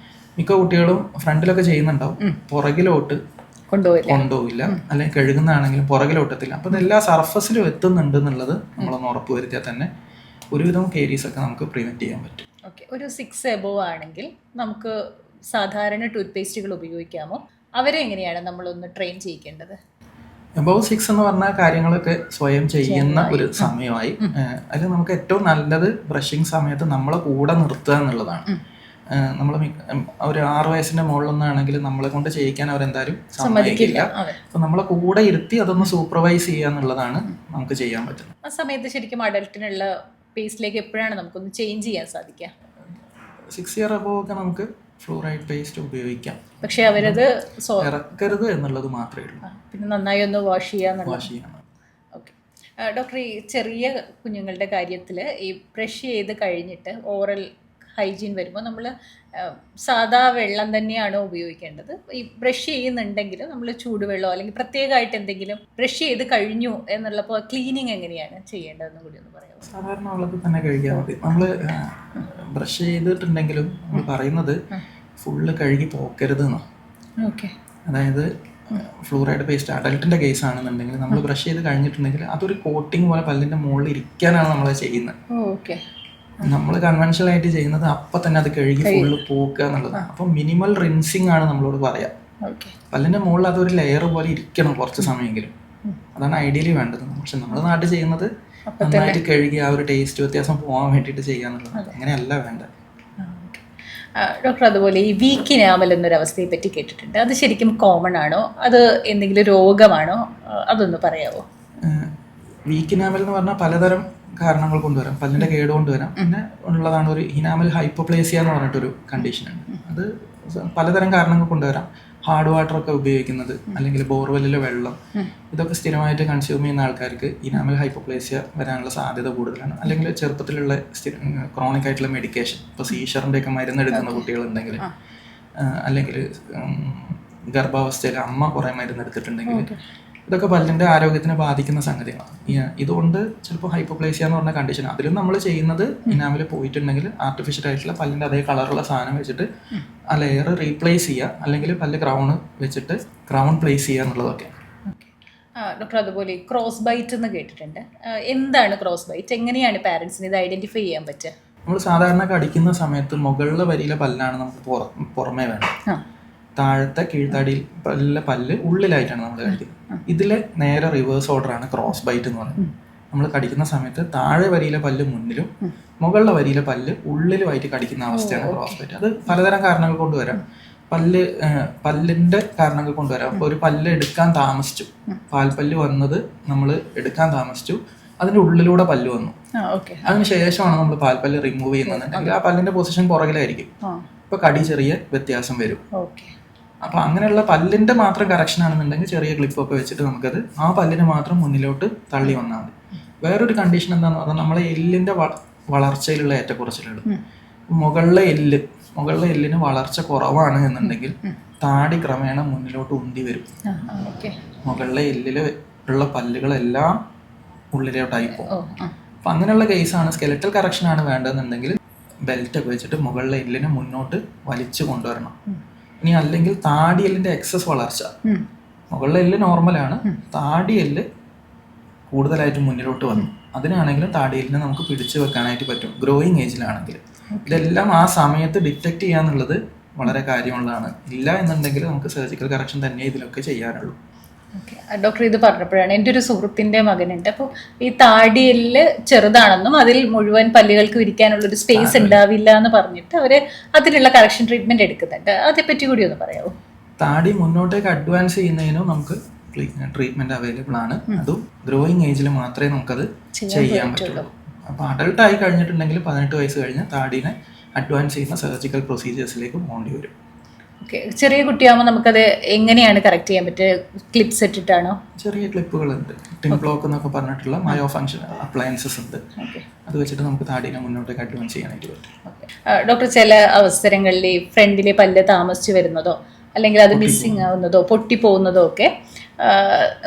മിക്ക കുട്ടികളും ഫ്രണ്ടിലൊക്കെ ചെയ്യുന്നുണ്ടാവും, പുറകിലോട്ട് കൊണ്ടുപോയില്ല, അല്ലെങ്കിൽ കഴുകുന്നതാണെങ്കിലും പുറകിലോട്ടത്തില്ല. അപ്പം ഇതെല്ലാ സർഫസിലും എത്തുന്നുണ്ട് എന്നുള്ളത് നമ്മളൊന്ന് ഉറപ്പ് വരുത്തിയാൽ തന്നെ ഒരുവിധം കേരീസ് ഒക്കെ നമുക്ക് പ്രിവെന്റ് ചെയ്യാൻ പറ്റും. ഓക്കെ. ഒരു 6 എബോവ് ആണെങ്കിൽ നമുക്ക് സാധാരണ ടൂത്ത് പേസ്റ്റുകൾ ഉപയോഗിക്കാമോ? അവരെ എങ്ങനെയാണ് നമ്മളൊന്ന് ട്രെയിൻ ചെയ്യിക്കേണ്ടത്? എബോവ് 6 എന്ന് പറഞ്ഞ കാര്യങ്ങളൊക്കെ സ്വയം ചെയ്യുന്ന ഒരു സമയമായി. അതിൽ നമുക്ക് ഏറ്റവും നല്ലത് ബ്രഷിങ് സമയത്ത് നമ്മളെ കൂടെ നിർത്തുക എന്നുള്ളതാണ്. നമ്മൾ ഒരു 6 വയസ്സിന്റെ മുകളിലൊന്നാണെങ്കിൽ നമ്മളെ കൊണ്ട് ചെയ്യിക്കാൻ അവരെന്തായാലും സമ്മതിക്കില്ല. അപ്പൊ നമ്മളെ കൂടെ ഇരുത്തി അതൊന്ന് സൂപ്പർവൈസ് ചെയ്യുക എന്നുള്ളതാണ് നമുക്ക് ചെയ്യാൻ പറ്റുന്നത്. ആ സമയത്ത് ശരിക്കും അഡൽട്ടിനുള്ള പേസ്റ്റിലേക്ക് എപ്പോഴാണ് നമുക്കൊന്ന് ചേഞ്ച് ചെയ്യാൻ സാധിക്കുക? 6 ഇയർ അബോവ് ഒക്കെ നമുക്ക് ഫ്ലൂറൈഡ് പേസ്റ്റ് ഉപയോഗിക്കാം. പക്ഷെ അവരത് ഇറക്കരുത് എന്നുള്ളത് മാത്രമേ ഉള്ളൂ. പിന്നെ നന്നായി ഒന്ന് വാഷ് ചെയ്യണം. ഓക്കെ. ഡോക്ടർ, ഈ ചെറിയ കുഞ്ഞുങ്ങളുടെ കാര്യത്തിൽ ഈ ബ്രഷ് ചെയ്ത് കഴിഞ്ഞിട്ട് ഓറൽ ഹൈജീൻ വരുമ്പോൾ നമ്മൾ സാധാ വെള്ളം തന്നെയാണോ ഉപയോഗിക്കേണ്ടത്? ഈ ബ്രഷ് ചെയ്യുന്നുണ്ടെങ്കിൽ നമ്മൾ ചൂടുവെള്ളമോ അല്ലെങ്കിൽ പ്രത്യേകമായിട്ട് എന്തെങ്കിലും ബ്രഷ് ചെയ്ത് കഴിഞ്ഞു എന്നുള്ളപ്പോൾ ക്ലീനിങ് എങ്ങനെയാണ് ചെയ്യേണ്ടതെന്ന് കൂടി ഒന്ന് പറയാമോ? സാധാരണ വെള്ളത്തിൽ തന്നെ കഴുകിയാൽ മതി. നമ്മൾ ബ്രഷ് ചെയ്തിട്ടുണ്ടെങ്കിലും നമ്മൾ പറയുന്നത് ഫുള്ള് കഴുകി പോക്കരുത് എന്നാണ്. ഓക്കെ. അതായത് ഫ്ലൂറൈഡ് പേസ്റ്റ് അഡൽട്ടിൻ്റെ കേസ് ആണെന്നുണ്ടെങ്കിൽ നമ്മൾ ബ്രഷ് ചെയ്ത് കഴിഞ്ഞിട്ടുണ്ടെങ്കിൽ അതൊരു കോട്ടിങ് പോലെ പല്ലിൻ്റെ മുകളിൽ ഇരിക്കാനാണ് നമ്മൾ ചെയ്യുന്നത്. ഓക്കെ. നമ്മൾ കൺവെൻഷണൽ ആയിട്ട് ചെയ്യുന്നത് അപ്പം തന്നെ അത് കഴുകി ഫുള്ള് പോക്കുക എന്നുള്ളതാണ്. അപ്പം മിനിമൽ റിൻസിങ് ആണ് നമ്മളോട് പറയാം. പല്ലിൻ്റെ മുകളിൽ അതൊരു ലെയർ പോലെ ഇരിക്കണം കുറച്ച് സമയമെങ്കിലും. അതാണ് ഐഡിയലി വേണ്ടത്. പക്ഷെ നമ്മുടെ നാട്ടിൽ ചെയ്യുന്നത് നന്നായിട്ട് കഴുകി ആ ഒരു ടേസ്റ്റ് വ്യത്യാസം പോകാൻ വേണ്ടിയിട്ട് ചെയ്യാന്നുള്ളത്. അങ്ങനെയല്ല വേണ്ടത്. ഡോക്ടർ, അതുപോലെ ഈ വീക്ക് ഇനാമൽ എന്നൊരു അവസ്ഥയെ പറ്റി കേട്ടിട്ടുണ്ട്. അത് ശരിക്കും കോമൺ ആണോ? അത് എന്തെങ്കിലും രോഗമാണോ? അതൊന്ന് പറയാമോ? വീക്ക് ഇനാമൽ എന്ന് പറഞ്ഞാൽ പലതരം കാരണങ്ങൾ കൊണ്ടുവരാം. പല്ലിൻ്റെ കേട് കൊണ്ടുവരാം. പിന്നെ ഉള്ളതാണ് ഒരു ഇനാമൽ ഹൈപ്പോപ്ലേസിയ എന്ന് പറഞ്ഞിട്ടൊരു കണ്ടീഷനുണ്ട്. അത് പലതരം കാരണങ്ങൾ കൊണ്ടുവരാം. ഹാർഡ് വാട്ടർ ഒക്കെ ഉപയോഗിക്കുന്നത്, അല്ലെങ്കിൽ ബോർവെല്ലിലെ വെള്ളം, ഇതൊക്കെ സ്ഥിരമായിട്ട് കൺസ്യൂം ചെയ്യുന്ന ആൾക്കാർക്ക് ഇനാമൽ ഹൈപ്പോപ്ലേസിയ വരാനുള്ള സാധ്യത കൂടുതലാണ്. അല്ലെങ്കിൽ ചെറുപ്പത്തിലുള്ള ക്രോണിക് ആയിട്ടുള്ള മെഡിക്കേഷൻ, ഇപ്പോൾ സീഷറിൻ്റെ ഒക്കെ മരുന്ന് എടുക്കുന്ന കുട്ടികളുണ്ടെങ്കിൽ, അല്ലെങ്കിൽ ഗർഭാവസ്ഥയിൽ അമ്മ കുറേ മരുന്ന് എടുത്തിട്ടുണ്ടെങ്കിൽ, ഇതൊക്കെ പല്ലിൻ്റെ ആരോഗ്യത്തിനെ ബാധിക്കുന്ന സംഗതികളാണ്. ഇതുകൊണ്ട് ചിലപ്പോൾ ഹൈപ്പോപ്ലേസിയ എന്ന് പറഞ്ഞ കണ്ടീഷൻ, അതിലും നമ്മൾ ചെയ്യുന്നത് ഇനാമിൽ പോയിട്ടുണ്ടെങ്കിൽ ആർട്ടിഫിഷ്യൽ ആയിട്ടുള്ള പല്ലിൻ്റെ അതേ കളറുള്ള സാധനം വെച്ചിട്ട് ആ ലെയർ റീപ്ലേസ് ചെയ്യുക, അല്ലെങ്കിൽ പല്ല് ക്രൗണ് വെച്ചിട്ട് ക്രൗൺ പ്ലേസ് ചെയ്യുക എന്നുള്ളതൊക്കെ. ഡോക്ടർ, അതുപോലെ ക്രോസ് ബൈറ്റ് എന്ന് കേട്ടിട്ടുണ്ട്. എന്താണ് ക്രോസ് ബൈറ്റ്? എങ്ങനെയാണ് പാരൻസിന് ഇത് ഐഡന്റിഫൈ ചെയ്യാൻ പറ്റുക? നമ്മൾ സാധാരണ കടിക്കുന്ന സമയത്ത് മുകളിലെ വരിയിലെ പല്ലാണ് നമുക്ക് പുറമേ വേണം. താഴത്തെ കീഴ്ത്താടിയിൽ പല്ല് ഉള്ളിലായിട്ടാണ് നമ്മൾ കടിക്കുന്നത്. ഇതിലെ നേരെ റിവേഴ്സ് ഓർഡറാണ് ക്രോസ് ബൈറ്റ് എന്ന് പറയുന്നത്. നമ്മൾ കടിക്കുന്ന സമയത്ത് താഴെ വരിയിലെ പല്ല് മുന്നിലും മുകളിലെ വരിയിലെ പല്ല് ഉള്ളിലുമായിട്ട് കടിക്കുന്ന അവസ്ഥയാണ് ക്രോസ് ബൈറ്റ്. അത് പലതരം കാരണങ്ങൾ കൊണ്ടുവരാം. പല്ലിന്റെ കാരണങ്ങൾ കൊണ്ടുവരാം. അപ്പോൾ ഒരു പല്ല് എടുക്കാൻ താമസിച്ചു, പാൽപ്പല്ല് വന്നത് നമ്മൾ എടുക്കാൻ താമസിച്ചു, അതിന്റെ ഉള്ളിലൂടെ പല്ല് വന്നു, അതിന് ശേഷമാണ് നമ്മൾ പാൽപ്പല്ല് റിമൂവ് ചെയ്യുന്നതെന്നുണ്ടെങ്കിൽ ആ പല്ലിന്റെ പൊസിഷൻ പുറകിലായിരിക്കും. ഇപ്പൊ കടി ചെറിയ വ്യത്യാസം വരും. അപ്പൊ അങ്ങനെയുള്ള പല്ലിന്റെ മാത്രം കറക്ഷൻ ആണെന്നുണ്ടെങ്കിൽ ചെറിയ ക്ലിപ്പൊക്കെ വെച്ചിട്ട് നമുക്കത് ആ പല്ലിന് മാത്രം മുന്നിലോട്ട് തള്ളി വന്നാൽ മതി. വേറൊരു കണ്ടീഷൻ എന്താന്ന് പറഞ്ഞാൽ നമ്മളെ എല്ലിന്റെ വളർച്ചയിലുള്ള ഏറ്റക്കുറച്ചിലുകൾ, മുകളിലെ എല്ലിന് വളർച്ച കുറവാണ് എന്നുണ്ടെങ്കിൽ താടി ക്രമേണ മുന്നിലോട്ട് ഉന്തി വരും. മുകളിലെ എല്ലില് ഉള്ള പല്ലുകളെല്ലാം ഉള്ളിലോട്ടായി പോകും. അപ്പൊ അങ്ങനെയുള്ള കേസാണ് സ്കെലറ്റൽ കറക്ഷൻ ആണ് വേണ്ടതെന്നുണ്ടെങ്കിൽ ബെൽറ്റ് ഒക്കെ വെച്ചിട്ട് മുകളിലെ എല്ലിനെ മുന്നോട്ട് വലിച്ചു കൊണ്ടുവരണം. ഇനി അല്ലെങ്കിൽ താടി എല്ലിന്റെ എക്സസ് വളർച്ച, മുകളിലെ എല്ല് നോർമലാണ്, താടി എല്ല് കൂടുതലായിട്ട് മുന്നിലോട്ട് വന്നു, അതിനാണെങ്കിലും താടി എല്ലിനെ നമുക്ക് പിടിച്ചു വെക്കാനായിട്ട് പറ്റും ഗ്രോയിങ് ഏജിലാണെങ്കിൽ. ഇതെല്ലാം ആ സമയത്ത് ഡിറ്റക്ട് ചെയ്യാന്നുള്ളത് വളരെ കാര്യമുള്ളതാണ്. ഇല്ല എന്നുണ്ടെങ്കിൽ നമുക്ക് സർജിക്കൽ കറക്ഷൻ തന്നെ ഇതിലൊക്കെ ചെയ്യാനുള്ളൂ. ഡോക്ടർ ഇത് പറഞ്ഞപ്പോഴാണ് എൻ്റെ ഒരു സുഹൃത്തിൻ്റെ മകനുണ്ട്. അപ്പോൾ ഈ താടിയെല്ല് ചെറുതാണെന്നും അതിൽ മുഴുവൻ പല്ലുകൾക്ക് വിരിക്കാനുള്ളൊരു സ്പേസ് ഉണ്ടാവില്ല എന്ന് പറഞ്ഞിട്ട് അവർ അതിലുള്ള കറക്ഷൻ ട്രീറ്റ്മെന്റ് എടുക്കുന്നുണ്ട്. അതേപ്പറ്റി കൂടി ഒന്ന് പറയാമോ? താടി മുന്നോട്ടേക്ക് അഡ്വാൻസ് ചെയ്യുന്നതിനും നമുക്ക് ട്രീറ്റ്മെന്റ് അവൈലബിൾ ആണ്. അതും ഗ്രോയിങ് ഏജിൽ മാത്രമേ നമുക്കത് ചെയ്യാൻ പറ്റുള്ളൂ. അപ്പോൾ അഡൾട്ട് ആയി കഴിഞ്ഞിട്ടുണ്ടെങ്കിൽ 18 വയസ്സ് കഴിഞ്ഞ് താടിനെ അഡ്വാൻസ് ചെയ്യുന്ന സർജിക്കൽ പ്രൊസീജിയേഴ്സിലേക്ക് പോകേണ്ടി വരും. ചെറിയ കുട്ടിയാകുമ്പോൾ നമുക്കത് എങ്ങനെയാണ് കറക്റ്റ് ചെയ്യാൻ പറ്റുക? ക്ലിപ്സ് ഇട്ടിട്ടാണോ? ചെറിയ ക്ലിപ്പുകളുണ്ട്, ടിം ബ്ലോക്ക് എന്നൊക്കെ പറഞ്ഞിട്ടുള്ള മയോ ഫംഗ്ഷൻ അപ്ലയൻസസ് ഉണ്ട്. അത് വെച്ചിട്ട് നമുക്ക് താടിനെ മുന്നോട്ടേക്ക് അഡ്വാൻസ് ചെയ്യാനായിട്ട് പറ്റും. ഡോക്ടർ, ചില അവസരങ്ങളിൽ ഫ്രണ്ടിലെ പല്ല് താമസിച്ച് വരുന്നതോ അല്ലെങ്കിൽ അത് മിസ്സിങ് ആവുന്നതോ പൊട്ടിപ്പോകുന്നതോ ഒക്കെ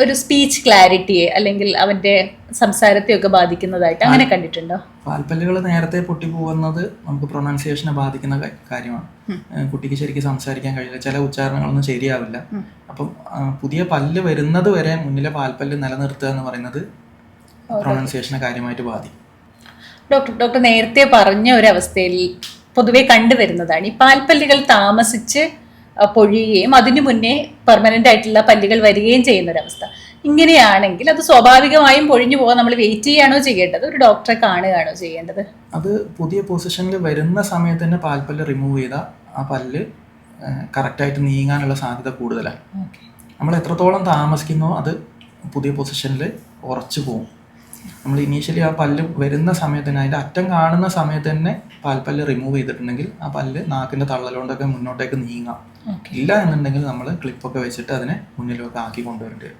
ഒരു സ്പീച്ച് ക്ലാരിറ്റിയെ അല്ലെങ്കിൽ അവന്റെ സംസാരത്തെയൊക്കെ ബാധിക്കുന്നതായിട്ട് അങ്ങനെ കണ്ടിട്ടുണ്ടോ? പാൽപ്പല്ലുകൾ നേരത്തെ പൊട്ടിപ്പോകുന്നത് നമുക്ക് പ്രൊനൗൺസിയേഷനെ ബാധിക്കുന്ന കാര്യമാണ്. കുട്ടിക്ക് ശരിക്കും സംസാരിക്കാൻ കഴിയില്ല, ചില ഉച്ചാരണങ്ങളൊന്നും ശരിയാവില്ല. അപ്പം പുതിയ പല്ല് വരുന്നത് വരെ മുന്നിലെ പാൽപ്പല്ല് നിലനിർത്തുക എന്ന് പറയുന്നത് പ്രൊനൗൺസിയേഷനെ കാര്യമായിട്ട് ബാധിക്കും. ഡോക്ടർ നേരത്തെ പറഞ്ഞ ഒരു അവസ്ഥയിൽ പൊതുവെ കണ്ടുവരുന്നതാണ് ഈ പാൽപ്പല്ലുകൾ താമസിച്ച് പൊഴിയുകയും അതിനു മുന്നേ പെർമനന്റ് ആയിട്ടുള്ള പല്ലുകൾ വരികയും ചെയ്യുന്ന ഒരവസ്ഥ. ഇങ്ങനെയാണെങ്കിൽ അത് സ്വാഭാവികമായും പൊഴിഞ്ഞു പോകാൻ നമ്മൾ വെയിറ്റ് ചെയ്യുകയാണോ ചെയ്യേണ്ടത്, ഒരു ഡോക്ടറെ കാണുകയാണോ ചെയ്യേണ്ടത്? അത് പുതിയ പൊസിഷനിൽ വരുന്ന സമയത്ത് തന്നെ പാൽപ്പല്ല് റിമൂവ് ചെയ്താൽ ആ പല്ല് കറക്റ്റായിട്ട് നീങ്ങാനുള്ള സാധ്യത കൂടുതലാണ്. നമ്മൾ എത്രത്തോളം താമസിക്കുന്നോ അത് പുതിയ പൊസിഷനിൽ ഉറച്ചു പോകും. നമ്മൾ ഇനീഷ്യലി ആ പല്ല് വരുന്ന സമയത്ത് തന്നെ അതിൻ്റെ അറ്റം കാണുന്ന സമയത്ത് തന്നെ പാൽപ്പല്ല് റിമൂവ് ചെയ്തിട്ടുണ്ടെങ്കിൽ ആ പല്ല് നാക്കിൻ്റെ തള്ളലുകൊണ്ടൊക്കെ മുന്നോട്ടേക്ക് നീങ്ങാം. ഇല്ല എന്നുണ്ടെങ്കിൽ നമ്മൾ ക്ലിപ്പൊക്കെ വെച്ചിട്ട് അതിനെ മുന്നിലൊക്കെ ആക്കി കൊണ്ടുവരേണ്ടി വരും.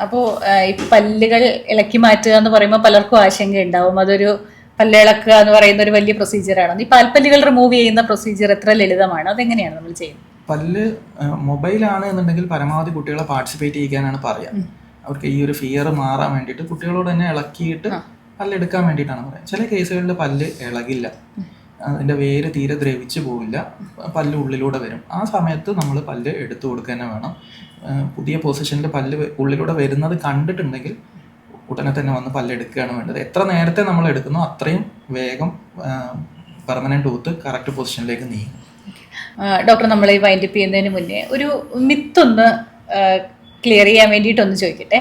അപ്പോൾ ഈ പല്ലുകൾ ഇളക്കി മാറ്റുക എന്ന് പറയുമ്പോൾ പലർക്കും ആശങ്കയുണ്ടാവും, അതൊരു പല്ലിളക്കുക എന്ന് പറയുന്ന ഒരു വലിയ പ്രൊസീജിയറാണ്. ഈ പാൽപ്പല്ലുകൾ റിമൂവ് ചെയ്യുന്ന പ്രൊസീജിയർ എത്ര ലളിതമാണ്, അതെങ്ങനെയാണ് നമ്മൾ ചെയ്യുന്നത്? പല്ല് മൊബൈലാണ് എന്നുണ്ടെങ്കിൽ പരമാവധി കുട്ടികളെ പാർട്ടിസിപ്പേറ്റ് ചെയ്യാനാണ് പറയുക. അവർക്ക് ഈ ഒരു ഫിയർ മാറാൻ വേണ്ടിയിട്ട് കുട്ടികളോട് തന്നെ ഇളക്കിയിട്ട് പല്ലെടുക്കാൻ വേണ്ടിയിട്ടാണ് പറയുക. ചില കേസുകളിൽ പല്ല് ഇളകില്ല, അതിൻ്റെ വേര് തീരെ ദ്രവിച്ചു പോവില്ല, പല്ല് ഉള്ളിലൂടെ വരും. ആ സമയത്ത് നമ്മൾ പല്ല് എടുത്തു കൊടുക്കുക തന്നെ വേണം. പുതിയ പൊസിഷനിൽ പല്ല് ഉള്ളിലൂടെ വരുന്നത് കണ്ടിട്ടുണ്ടെങ്കിൽ ഉടനെ തന്നെ വന്ന് പല്ലെടുക്കുകയാണ് വേണ്ടത്. എത്ര നേരത്തെ നമ്മൾ എടുക്കുന്നോ അത്രയും വേഗം പെർമനന്റ് ടൂത്ത് കറക്റ്റ് പൊസിഷനിലേക്ക് നീങ്ങും. ഡോക്ടർ, നമ്മൾ ഈ വൈൻഡപ്പ് ചെയ്യുന്നതിന് മുന്നേ ഒരു മിത്തൊന്ന് ക്ലിയർ ചെയ്യാൻ വേണ്ടിയിട്ടൊന്ന് ചോദിക്കട്ടെ.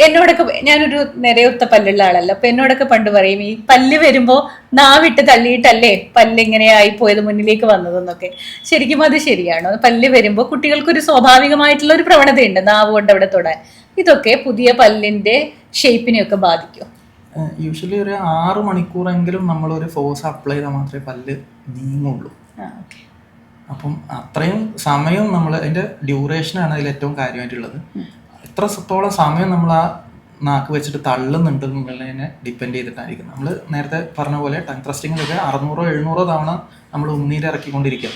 എന്നോടൊക്കെ, ഞാനൊരു നിരയൊത്ത പല്ലുള്ള ആളല്ല, അപ്പൊ എന്നോടൊക്കെ പണ്ട് പറയും ഈ പല്ല് വരുമ്പോൾ നാവിട്ട് തള്ളിയിട്ടല്ലേ പല്ല് ഇങ്ങനെയായി പോയത് മുന്നിലേക്ക് വന്നതെന്നൊക്കെ. ശരിക്കും അത് ശരിയാണോ? പല്ല് വരുമ്പോൾ കുട്ടികൾക്കൊരു സ്വാഭാവികമായിട്ടുള്ള ഒരു പ്രവണതയുണ്ട് നാവ് കൊണ്ട് അവിടെ തൊടാൻ. ഇതൊക്കെ പുതിയ പല്ലിന്റെ ഷേപ്പിനെയൊക്കെ ബാധിക്കും? യൂഷ്വലി ഒരു 6 മണിക്കൂറെങ്കിലും നമ്മളൊരു ഫോഴ്സ് അപ്ലൈ ചെയ്താൽ മാത്രമേ പല്ല് നീങ്ങുള്ളൂ. അപ്പം അത്രയും സമയം നമ്മൾ അതിൻ്റെ ഡ്യൂറേഷനാണ് അതിൽ ഏറ്റവും കാര്യമായിട്ടുള്ളത്. എത്രത്തോളം സമയം നമ്മൾ ആ നാക്ക് വെച്ചിട്ട് തള്ളുന്നുണ്ട് എന്നുള്ളതിനെ ഡിപ്പെൻഡ് ചെയ്തിട്ടായിരിക്കും. നമ്മൾ നേരത്തെ പറഞ്ഞ പോലെ ടങ് ത്രസ്റ്റിങ്ങിലൊക്കെ 600-700 തവണ നമ്മൾ ഉന്നീര് ഇറക്കിക്കൊണ്ടിരിക്കുക.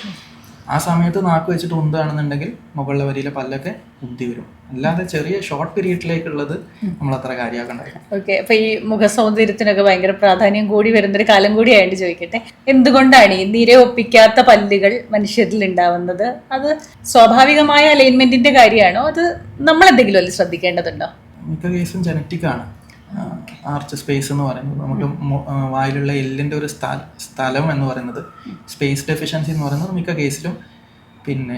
ആ സമയത്ത് നാക്ക് വെച്ചിട്ട് ഉന്താണെന്നുണ്ടെങ്കിൽ മുകളിലെ വരിയിലെ പല്ലൊക്കെ ഉന്തി വരും. അല്ലാതെ ചെറിയ ഷോർട്ട് പീരീഡിലേക്കുള്ളത് നമ്മൾ അത്ര കാര്യമാക്കണ്ടായിരുന്നു. ഓക്കെ, അപ്പൊ ഈ മുഖസൗന്ദര്യത്തിനൊക്കെ ഭയങ്കര പ്രാധാന്യം കൂടി വരുന്നൊരു കാലം കൂടി ആയിട്ട് ചോദിക്കട്ടെ, എന്തുകൊണ്ടാണ് ഈ നിര ഒപ്പിക്കാത്ത പല്ലുകൾ മനുഷ്യരിൽ ഉണ്ടാവുന്നത്? അത് സ്വാഭാവികമായ അലൈൻമെന്റിന്റെ കാര്യമാണോ, അത് നമ്മൾ എന്തെങ്കിലും അതിൽ ശ്രദ്ധിക്കേണ്ടതുണ്ടോ? മിക്ക കേസും ജനറ്റിക് ആണ്. ആർച്ച് സ്പേസ് എന്ന് പറയുന്നത് നമുക്ക് വായിലുള്ള എല്ലിൻ്റെ ഒരു സ്ഥലം എന്ന് പറയുന്നത്, സ്പേസ് ഡെഫിഷ്യൻസി എന്ന് പറയുന്നത് മിക്ക കേസിലും പിന്നെ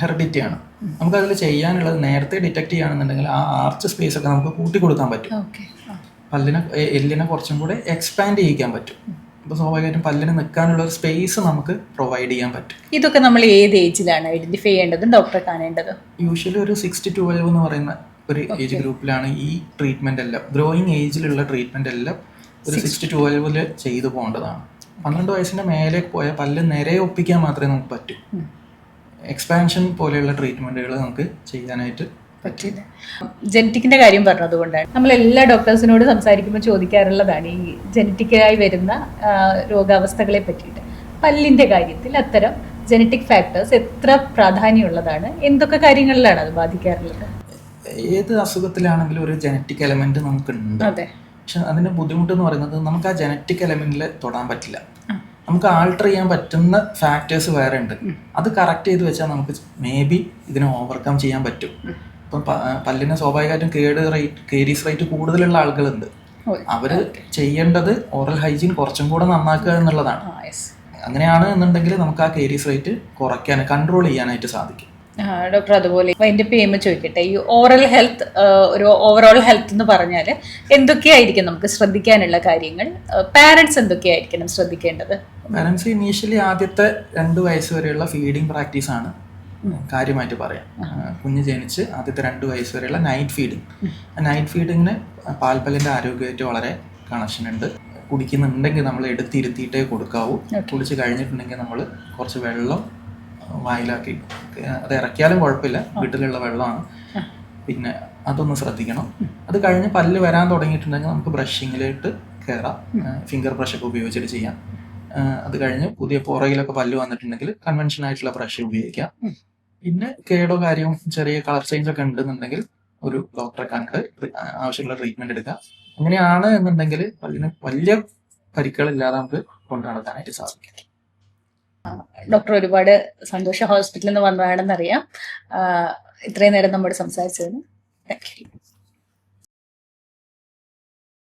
ഹെറിഡിറ്റി ആണ്. നമുക്കതിൽ ചെയ്യാനുള്ളത് നേരത്തെ ഡിറ്റക്ട് ചെയ്യുകയാണെന്നുണ്ടെങ്കിൽ ആ ആർച്ച് സ്പേസ് ഒക്കെ നമുക്ക് കൂട്ടി കൊടുക്കാൻ പറ്റും. എല്ലിനെ കുറച്ചും കൂടെ എക്സ്പാൻഡ് ചെയ്യിക്കാൻ പറ്റും. അപ്പോൾ സ്വാഭാവികമായിട്ടും പല്ലിന് നിൽക്കാനുള്ള ഒരു സ്പേസ് നമുക്ക് പ്രൊവൈഡ് ചെയ്യാൻ പറ്റും. ഇതൊക്കെ നമ്മൾ ഏത് ഏജിലാണ് ഐഡന്റിഫൈ ചെയ്യേണ്ടതും ഡോക്ടറെ കാണേണ്ടത്? യൂഷ്വലി ഒരു 6 to 12 എന്ന് പറയുന്ന ഒരു ഏജ് ഗ്രൂപ്പിലാണ് ഈ ട്രീറ്റ്മെന്റ് എല്ലാം, ഗ്രോയിങ് ഏജിലുള്ള ട്രീറ്റ്മെന്റ് എല്ലാം ഒരു 6 to 12 ചെയ്തു പോകേണ്ടതാണ്. 12 വയസ്സിന്റെ മേലെ പോയാൽ പല്ല് നിരയെ ഒപ്പിക്കാൻ മാത്രമേ നമുക്ക് പറ്റൂ. എക്സ്പാൻഷൻ പോലെയുള്ള ട്രീറ്റ്മെന്റുകൾ നമുക്ക് ചെയ്യാനായിട്ട് പറ്റില്ല. ജനറ്റിക്കിന്റെ കാര്യം പറഞ്ഞതുകൊണ്ടാണ് നമ്മൾ എല്ലാ ഡോക്ടേഴ്സിനോട് സംസാരിക്കുമ്പോൾ ചോദിക്കാറുള്ളതാണ് ഈ ജനറ്റിക്കായി വരുന്ന രോഗാവസ്ഥകളെ പറ്റിയിട്ട്. പല്ലിന്റെ കാര്യത്തിൽ അത്തരം ജനറ്റിക് ഫാക്ടേഴ്സ് എത്ര പ്രാധാന്യമുള്ളതാണ്, എന്തൊക്കെ കാര്യങ്ങളിലാണ് അത് ബാധിക്കാറുള്ളത്? ഏത് അസുഖത്തിലാണെങ്കിലും ഒരു ജനറ്റിക് എലമെന്റ് നമുക്കുണ്ട്. അതെ. പക്ഷെ അതിന്റെ ബുദ്ധിമുട്ട് എന്ന് പറയുന്നത് നമുക്ക് ആ ജനറ്റിക് എലമെന്റിൽ തൊടാൻ പറ്റില്ല. നമുക്ക് ആൾട്ടർ ചെയ്യാൻ പറ്റുന്ന ഫാക്ടേഴ്സ് വേറെ ഉണ്ട്. അത് കറക്റ്റ് ചെയ്ത് വെച്ചാൽ നമുക്ക് മേ ബി ഇതിനെ ഓവർകം ചെയ്യാൻ പറ്റും. ഇപ്പം പല്ലിന് സ്വാഭാവികമായിട്ടും കേരീസ് റേറ്റ് കൂടുതലുള്ള ആളുകളുണ്ട്. അവര് ചെയ്യേണ്ടത് ഓറൽ ഹൈജീൻ കുറച്ചും കൂടെ നന്നാക്കുക എന്നുള്ളതാണ്. അങ്ങനെയാണ് എന്നുണ്ടെങ്കിൽ നമുക്ക് ആ കേരീസ് റേറ്റ് കുറയ്ക്കാൻ, കൺട്രോൾ ചെയ്യാനായിട്ട് സാധിക്കും. ഡോക്ടർ, അതുപോലെ അതിന്റെ പേയ്മെന്റ് ചോദിക്കട്ടെ, ഈ ഓറൽ ഹെൽത്ത്, ഒരു ഓവറോൾ ഹെൽത്ത് എന്ന് പറഞ്ഞാൽ എന്തൊക്കെയായിരിക്കും നമുക്ക് ശ്രദ്ധിക്കാനുള്ള കാര്യങ്ങൾ? പാരന്റ്സ് എന്തൊക്കെയായിരിക്കണം ശ്രദ്ധിക്കേണ്ടത്? പാരന്റ്സ് ഇനീഷ്യലി ആദ്യത്തെ 2 വയസ്സ് വരെയുള്ള ഫീഡിങ് പ്രാക്ടീസ് ആണ് കാര്യമായിട്ട് പറയാം. കുഞ്ഞ് ജനിച്ച് ആദ്യത്തെ 2 വയസ്സ് വരെയുള്ള നൈറ്റ് ഫീഡിങ്. നൈറ്റ് ഫീഡിങ്ങിന് പാൽപ്പല്ലിന്റെ ആരോഗ്യമായിട്ട് വളരെ കണക്ഷൻ ഉണ്ട്. കുടിക്കുന്നുണ്ടെങ്കിൽ നമ്മൾ എടുത്തിരുത്തിയിട്ടേ കൊടുക്കാവൂ. കുടിച്ച് കഴിഞ്ഞിട്ടുണ്ടെങ്കിൽ നമ്മൾ കുറച്ച് വെള്ളം വായിലാക്കി, അത് ഇറക്കിയാലും കുഴപ്പമില്ല, വീട്ടിലുള്ള വെള്ളമാണ്, പിന്നെ അതൊന്ന് ശ്രദ്ധിക്കണം. അത് കഴിഞ്ഞ് പല്ല് വരാൻ തുടങ്ങിയിട്ടുണ്ടെങ്കിൽ നമുക്ക് ബ്രഷിങ്ങിലോട്ട് കയറാം. ഫിംഗർ ബ്രഷൊക്കെ ഉപയോഗിച്ചിട്ട് ചെയ്യാം. അത് കഴിഞ്ഞ് പുതിയ പുറകിലൊക്കെ പല്ല് വന്നിട്ടുണ്ടെങ്കിൽ കൺവെൻഷൻ ആയിട്ടുള്ള ബ്രഷ് ഉപയോഗിക്കാം. പിന്നെ കേടോ കാര്യവും ചെറിയ കളർ ചേഞ്ച് ഒക്കെ ഉണ്ടെന്നുണ്ടെങ്കിൽ ഒരു ഡോക്ടറെ കണ്ട് ആവശ്യമുള്ള ട്രീറ്റ്മെന്റ് എടുക്കുക. അങ്ങനെയാണ് എന്നുണ്ടെങ്കിൽ പല്ലിന് വലിയ പരിക്കുകളില്ലാതെ നമുക്ക് കൊണ്ടു നടത്താനായിട്ട് സാധിക്കും. ഡോക്ടർ, ഒരുപാട് സന്തോഷം ഹോസ്പിറ്റലിൽ നിന്ന് വന്നതാണെന്നറിയാം. ഇത്രയും നേരം നമ്മോട് സംസാരിച്ചതിന് താങ്ക് യു.